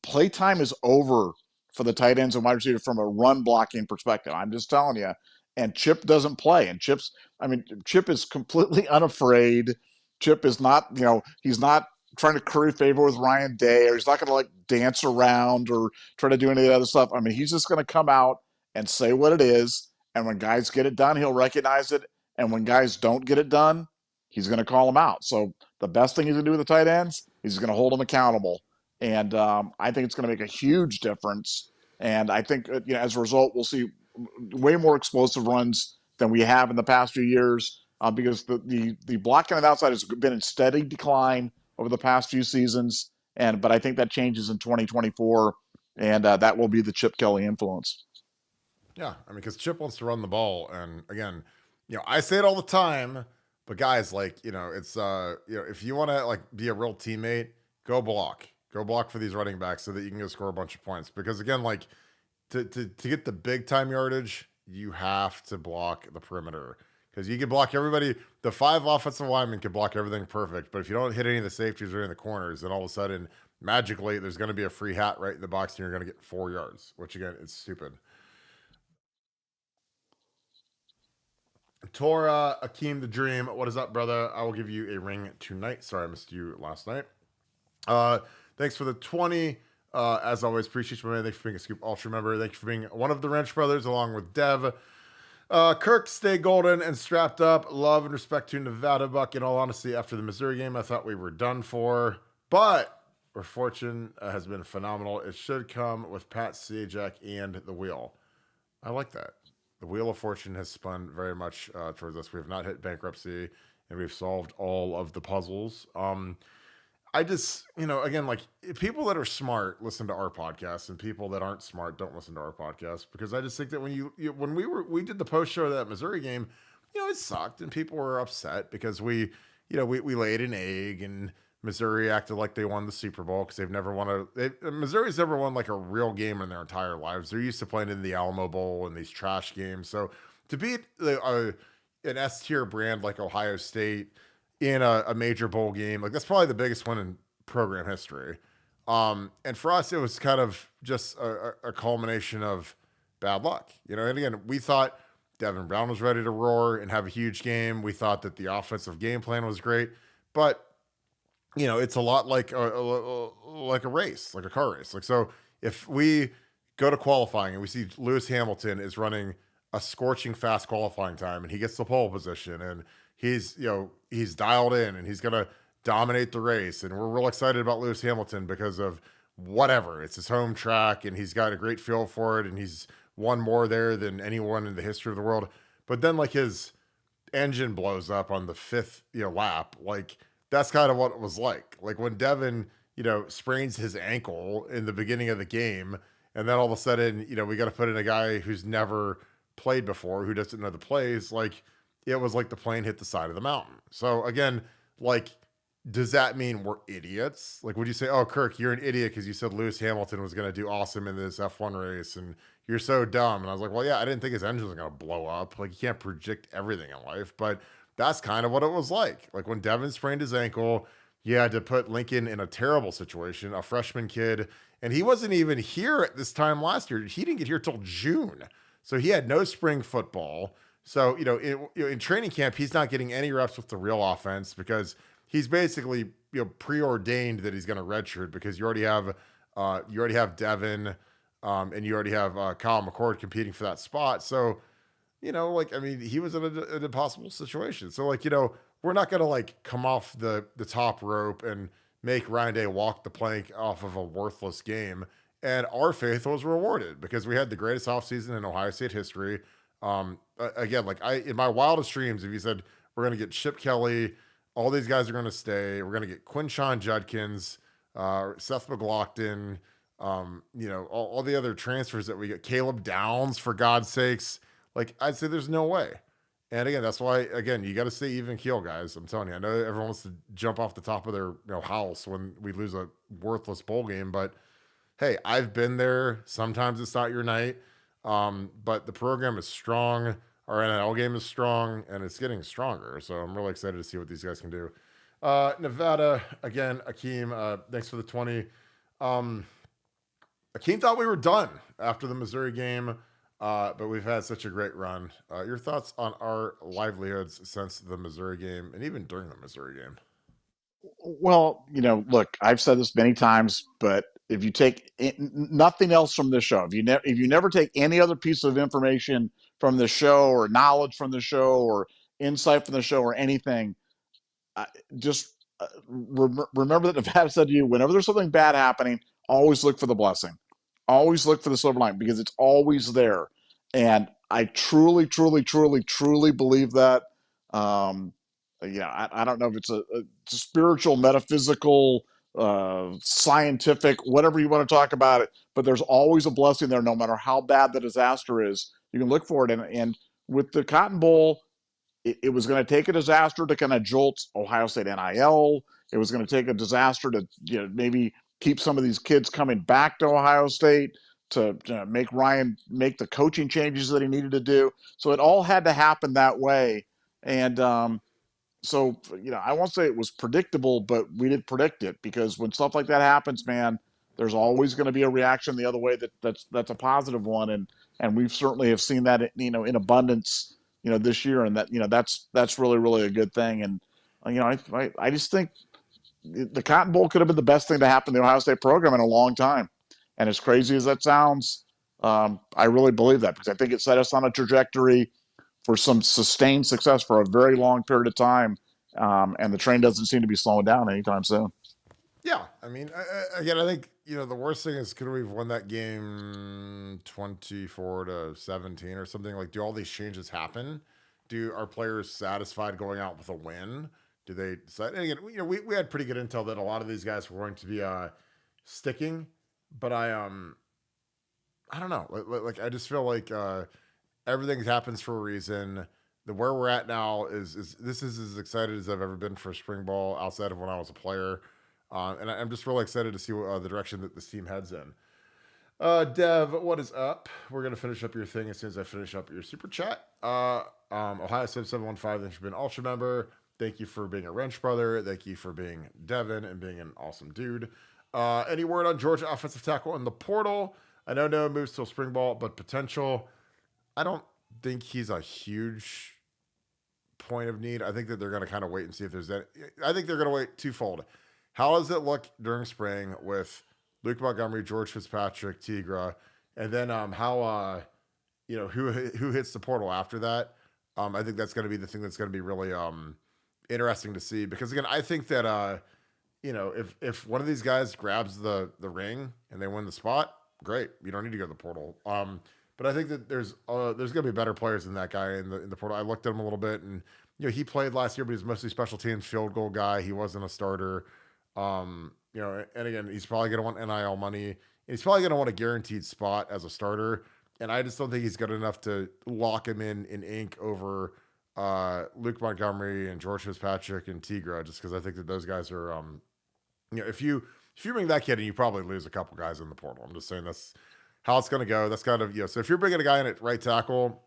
playtime is over for the tight ends and wide receivers from a run blocking perspective. I'm just telling you. And Chip doesn't play. And Chip is completely unafraid. Chip is not, he's not trying to curry favor with Ryan Day, or he's not going to dance around or try to do any of that other stuff. He's just going to come out and say what it is. And when guys get it done, he'll recognize it. And when guys don't get it done, he's going to call them out. So the best thing he's going to do with the tight ends, he's going to hold them accountable. And I think it's going to make a huge difference. And I think, as a result, we'll see way more explosive runs than we have in the past few years, because the blocking on the outside has been in steady decline over the past few seasons. But I think that changes in 2024, and that will be the Chip Kelly influence. Yeah, I mean, because Chip wants to run the ball, and again, I say it all the time, but guys, like, it's if you want to like be a real teammate, go block for these running backs so that you can go score a bunch of points. Because again, like to get the big time yardage, you have to block the perimeter. Because you can block everybody. The 5 offensive linemen can block everything perfect, but if you don't hit any of the safeties or in the corners, then all of a sudden, magically, there's going to be a free hat right in the box, and you're going to get 4 yards, which again, it's stupid. Tora Akeem the Dream, what is up, brother? I will give you a ring tonight. Sorry, I missed you last night. Thanks for the 20. As always, appreciate you, man. Thanks for being a Scoop Ultra member. Thank you for being one of the Wrench brothers, along with Dev. Kirk, stay golden and strapped up. Love and respect to Nevadabuck. In all honesty, after the Missouri game, I thought we were done for. But our fortune has been phenomenal. It should come with Pat Sajak and the wheel. I like that. The wheel of fortune has spun very much towards us. We have not hit bankruptcy, and we've solved all of the puzzles. I just, again, like people that are smart listen to our podcast, and people that aren't smart don't listen to our podcast, because I just think that when we did the post show of that Missouri game, it sucked and people were upset because we laid an egg and Missouri acted like they won the Super Bowl because Missouri's never won like a real game in their entire lives. They're used to playing in the Alamo Bowl and these trash games. So to beat an S tier brand like Ohio State in a major bowl game, like that's probably the biggest one in program history. And for us, it was kind of just a culmination of bad luck, and again, we thought Devin Brown was ready to roar and have a huge game. We thought that the offensive game plan was great, but it's a lot like a race, like a car race. Like, so if we go to qualifying and we see Lewis Hamilton is running a scorching fast qualifying time and he gets the pole position and he's dialed in and he's going to dominate the race. And we're real excited about Lewis Hamilton because of whatever. It's his home track and he's got a great feel for it. And he's won more there than anyone in the history of the world. But then like his engine blows up on the 5th, lap. Like that's kind of what it was like. Like when Devin, sprains his ankle in the beginning of the game. And then all of a sudden, we got to put in a guy who's never played before, who doesn't know the plays. Like, it was like the plane hit the side of the mountain. So again, like, does that mean we're idiots? Like, would you say, oh, Kirk, you're an idiot because you said Lewis Hamilton was going to do awesome in this F1 race and you're so dumb? And I was like, well, yeah, I didn't think his engine was going to blow up. Like, you can't predict everything in life, but that's kind of what it was like. Like when Devin sprained his ankle, you had to put Lincoln in a terrible situation, a freshman kid, and he wasn't even here at this time last year. He didn't get here till June. So he had no spring football. So, in training camp, he's not getting any reps with the real offense because he's basically, preordained that he's going to redshirt because you already have Devin, and you already have Kyle McCord competing for that spot. So, he was in an impossible situation. So, we're not going to come off the top rope and make Ryan Day walk the plank off of a worthless game. And our faith was rewarded because we had the greatest offseason in Ohio State history. Again, in my wildest dreams, if you said we're going to get Chip Kelly, all these guys are going to stay, we're going to get Quinshon Judkins, Seth McLaughlin, all the other transfers that we get, Caleb Downs, for God's sakes, I'd say there's no way. And again, that's why, you got to stay even keel, guys. I'm telling you, I know everyone wants to jump off the top of their house when we lose a worthless bowl game, but hey, I've been there. Sometimes it's not your night. But the program is strong. Our NIL game is strong, and it's getting stronger. So I'm really excited to see what these guys can do. Nevada, again, Akeem, thanks for the 20. Akeem thought we were done after the Missouri game, but we've had such a great run. Your thoughts on our livelihoods since the Missouri game and even during the Missouri game? Well, look, I've said this many times, but if you take nothing else from this show, if you never take any other piece of information from the show or knowledge from the show or insight from the show or anything, just remember that Nevada said to you, whenever there's something bad happening, always look for the blessing. Always look for the silver lining because it's always there. And I truly, truly, truly, truly believe that. Um, I don't know if it's a spiritual, metaphysical, scientific, whatever you want to talk about it, but there's always a blessing there, no matter how bad the disaster is. You can look for it. And with the Cotton Bowl, it was going to take a disaster to kind of jolt Ohio State NIL. It was going to take a disaster to maybe keep some of these kids coming back to Ohio State, to make Ryan make the coaching changes that he needed to do. So it all had to happen that way. And so, I won't say it was predictable, but we did predict it, because when stuff like that happens, man, there's always going to be a reaction the other way that's a positive one. And we've certainly have seen that, in abundance, this year. And that's really, really a good thing. And, I just think the Cotton Bowl could have been the best thing to happen to the Ohio State program in a long time. And as crazy as that sounds, I really believe that, because I think it set us on a trajectory for some sustained success for a very long period of time. And the train doesn't seem to be slowing down anytime soon. Yeah, I mean, again, I think the worst thing is, could we have won that game 24-17 or something? Like, do all these changes happen? Do our players satisfied going out with a win? Do they decide? And again, we had pretty good intel that a lot of these guys were going to be sticking, but I don't know. Like I just feel like everything happens for a reason. Where we're at now is this is as excited as I've ever been for spring ball outside of when I was a player. And I'm just really excited to see the direction that this team heads in. Dev, what is up? We're going to finish up your thing as soon as I finish up your super chat. Ohio State 715, thanks for being an Ultra member. Thank you for being a wrench brother. Thank you for being Devin and being an awesome dude. Any word on Georgia offensive tackle in the portal? I know no moves till spring ball, but potential. I don't think he's a huge point of need. I think that they're going to kind of wait and see if there's that. I think they're going to wait twofold. How does it look during spring with Luke Montgomery, George Fitzpatrick, Tigra, and then how who hits the portal after that? I think that's going to be the thing that's going to be really interesting to see, because again, I think that if one of these guys grabs the ring and they win the spot, great. You don't need to go to the portal. But I think that there's going to be better players than that guy in the portal. I looked at him a little bit, and he played last year, but he's mostly special teams, field goal guy. He wasn't a starter. And again, he's probably going to want NIL money. He's probably going to want a guaranteed spot as a starter. And I just don't think he's good enough to lock him in ink over Luke Montgomery and George Fitzpatrick and Tigra, just because I think that those guys are, if you bring that kid in, you probably lose a couple guys in the portal. I'm just saying that's how it's going to go. That's kind of, so if you're bringing a guy in at right tackle,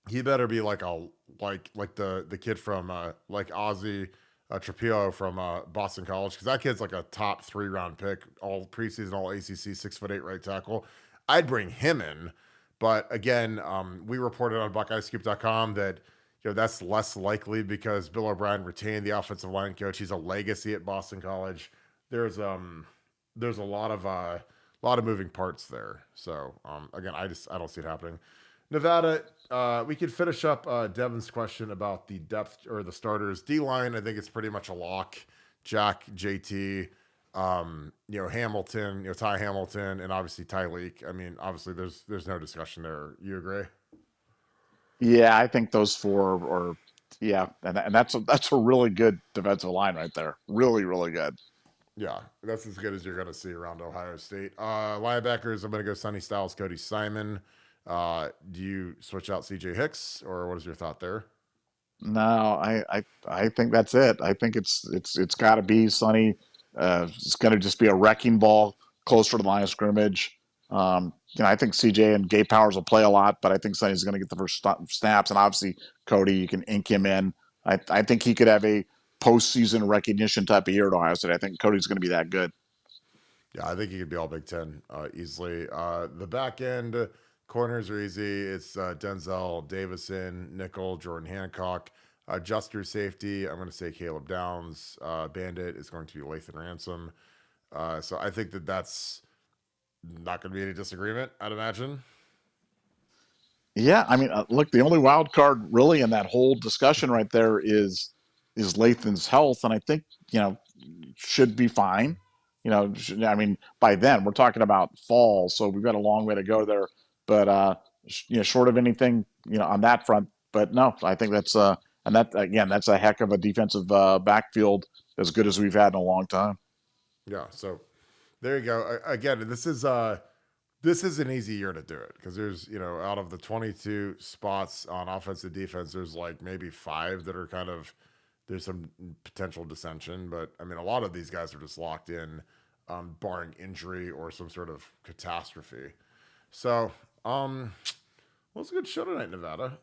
he better be like the kid from like Ozzy Trapillo from Boston College, because that kid's like a top 3-round pick, all preseason, all ACC, 6'8" right tackle. I'd bring him in, but again, we reported on BuckeyeScoop.com that that's less likely because Bill O'Brien retained the offensive line coach. He's a legacy at Boston College. There's a lot of moving parts there. So again, I don't see it happening. Nevada, we could finish up Devin's question about the depth or the starters. D-line, I think it's pretty much a lock. Jack, JT, Hamilton, Ty Hamilton, and obviously Tyleek. I mean, obviously there's no discussion there. You agree? Yeah, I think those four are, and that's a really good defensive line right there. Really, really good. Yeah, that's as good as you're going to see around Ohio State. Linebackers, I'm going to go Sonny Styles, Cody Simon. Do you switch out CJ Hicks, or what is your thought there? No, I think that's it. I think it's got to be Sonny. It's going to just be a wrecking ball closer to the line of scrimmage. I think CJ and Gabe Powers will play a lot, but I think Sonny's going to get the first snaps, and obviously Cody, you can ink him in. I think he could have a postseason recognition type of year at Ohio State. I think Cody's going to be that good. Yeah, I think he could be all Big Ten easily. The back end corners are easy. It's Denzel Davison, nickel, Jordan Hancock. Juster safety, I'm going to say Caleb Downs. Bandit is going to be Lathan Ransom. So I think that's not going to be any disagreement, I'd imagine. Yeah, I mean, look, the only wild card really in that whole discussion right there is Lathan's health, and I think should be fine. I mean, by then we're talking about fall, so we've got a long way to go there. But short of anything, on that front. But no, I think and that again, that's a heck of a defensive backfield as good as we've had in a long time. Yeah. So there you go. Again, this is an easy year to do it because there's, out of the 22 spots on offense and defense, there's like maybe 5 that are there's some potential dissension. But I mean, a lot of these guys are just locked in, barring injury or some sort of catastrophe. So, well, it's a good show tonight, Nevada.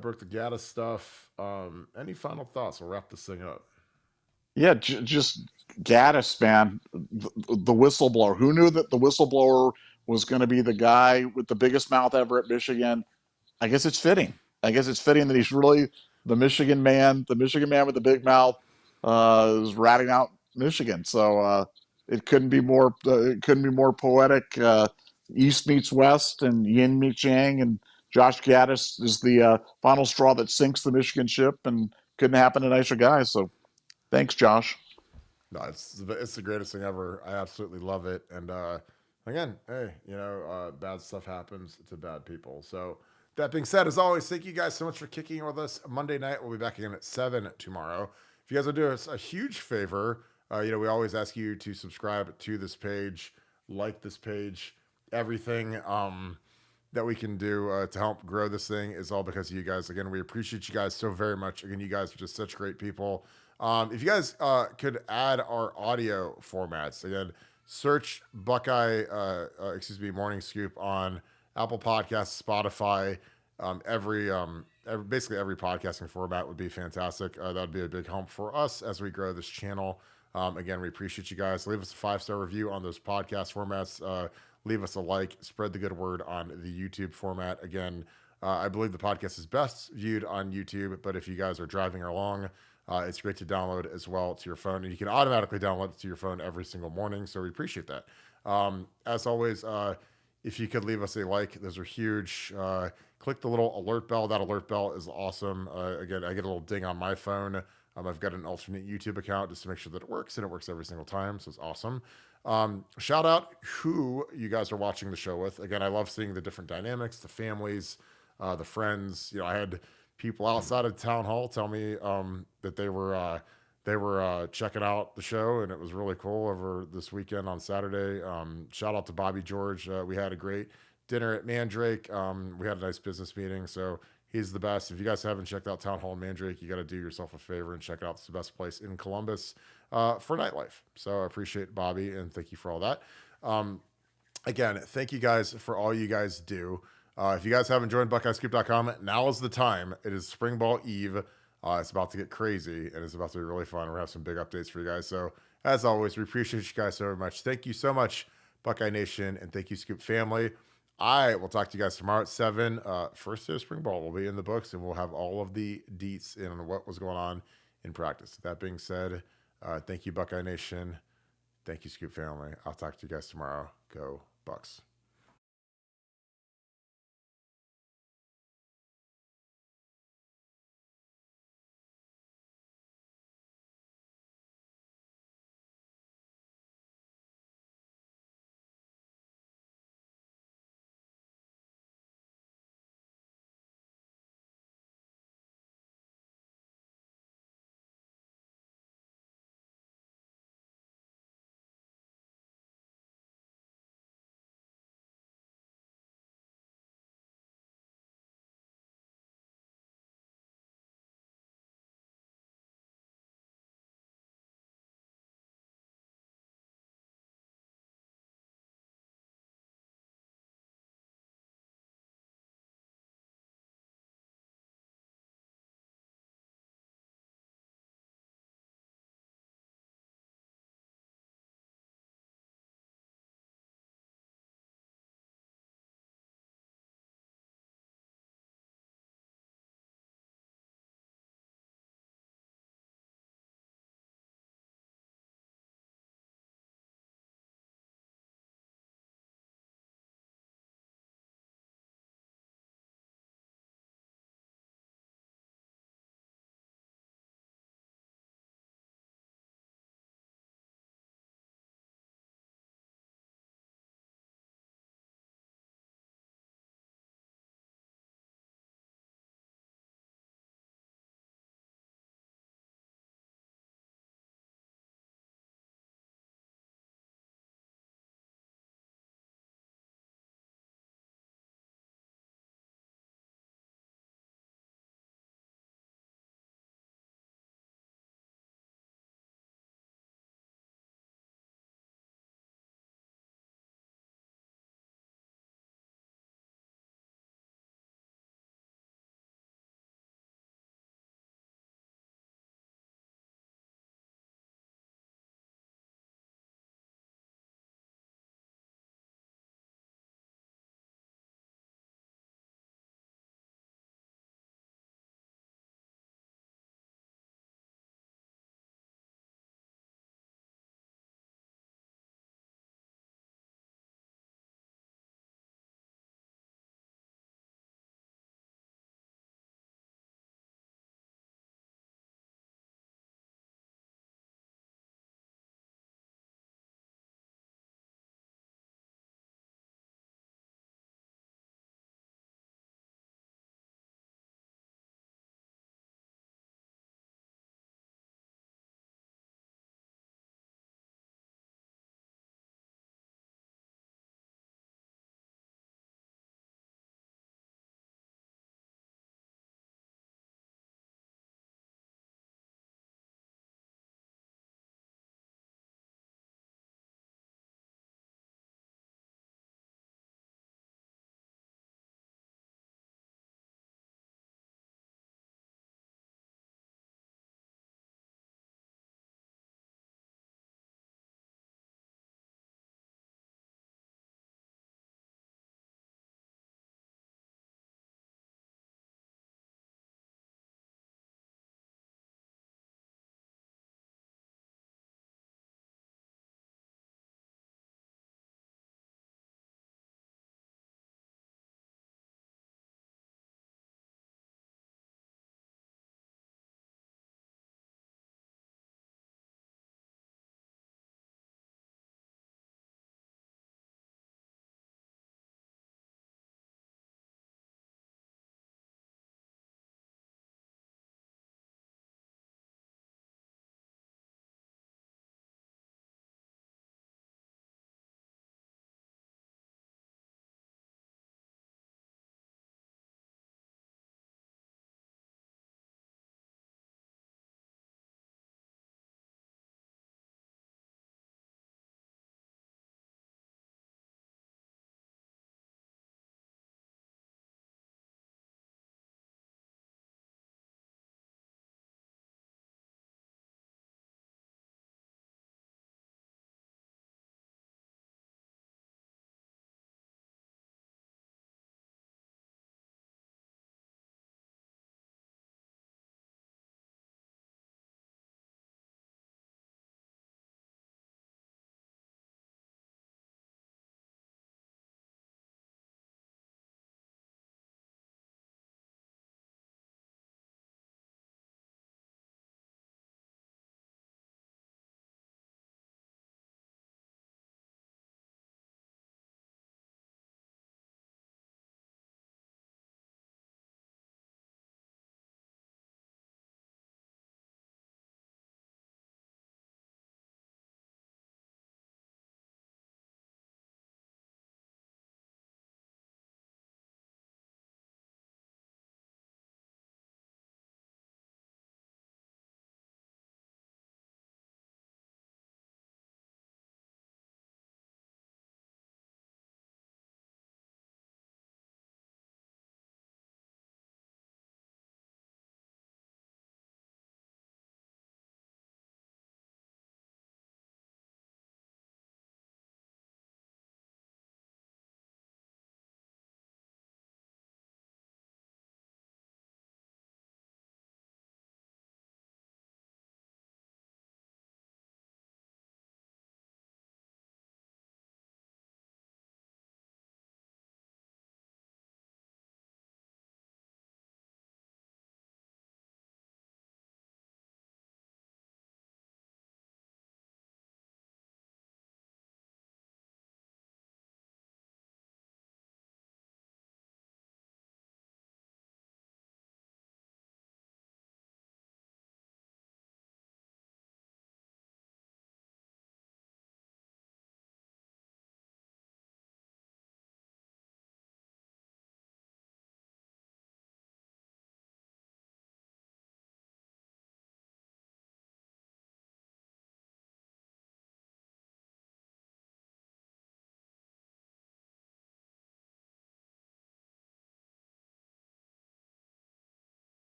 Broke the Gattis stuff. Any final thoughts? We'll wrap this thing up. Yeah, just Gattis, man, the whistleblower. Who knew that the whistleblower was going to be the guy with the biggest mouth ever at Michigan? I guess it's fitting. I guess it's fitting that he's really the Michigan man with the big mouth, is ratting out Michigan. So it couldn't be more. It couldn't be more poetic. East meets West, and Yin meets Yang, and Josh Gattis is the final straw that sinks the Michigan ship, and couldn't happen to nicer guys. So thanks, Josh. No, it's the greatest thing ever. I absolutely love it. And again, hey, bad stuff happens to bad people. So that being said, as always, thank you guys so much for kicking in with us Monday night. We'll be back again at 7 tomorrow. If you guys will do us a huge favor, we always ask you to subscribe to this page, like this page, everything that we can do to help grow this thing is all because of you guys. Again, we appreciate you guys so very much. Again, you guys are just such great people. If you guys could add our audio formats, again, search Buckeye, Morning Scoop on Apple Podcasts, Spotify, basically every podcasting format would be fantastic. That would be a big help for us as we grow this channel. Again, we appreciate you guys. Leave us a 5-star review on those podcast formats. Leave us a like. Spread the good word on the YouTube format. Again, I believe the podcast is best viewed on YouTube, but if you guys are driving along, it's great to download as well to your phone, and you can automatically download it to your phone every single morning. So we appreciate that. As always, if you could leave us a like, those are huge. Click the little alert bell. That alert bell is awesome. Again, I get a little ding on my phone. I've got an alternate YouTube account just to make sure that it works, and it works every single time. So it's awesome. Shout out who you guys are watching the show with. Again, I love seeing the different dynamics, the families, the friends. I had people outside of town hall tell me that they were checking out the show, and it was really cool over this weekend on Saturday. Shout out to Bobby George. We had a great dinner at Mandrake. We had a nice business meeting, so he's the best. If you guys haven't checked out Town Hall in Mandrake, you got to do yourself a favor and check it out. It's the best place in Columbus for nightlife. So I appreciate Bobby, and thank you for all that. Again, thank you guys for all you guys do. If you guys haven't joined BuckeyeScoop.com, now is the time. It is Spring Ball Eve. It's about to get crazy, and it's about to be really fun. We're going to have some big updates for you guys. So, as always, we appreciate you guys so very much. Thank you so much, Buckeye Nation, and thank you, Scoop family. I will talk to you guys tomorrow at 7. First day of Spring Ball will be in the books, and we'll have all of the deets in on what was going on in practice. That being said, thank you, Buckeye Nation. Thank you, Scoop family. I'll talk to you guys tomorrow. Go Bucks.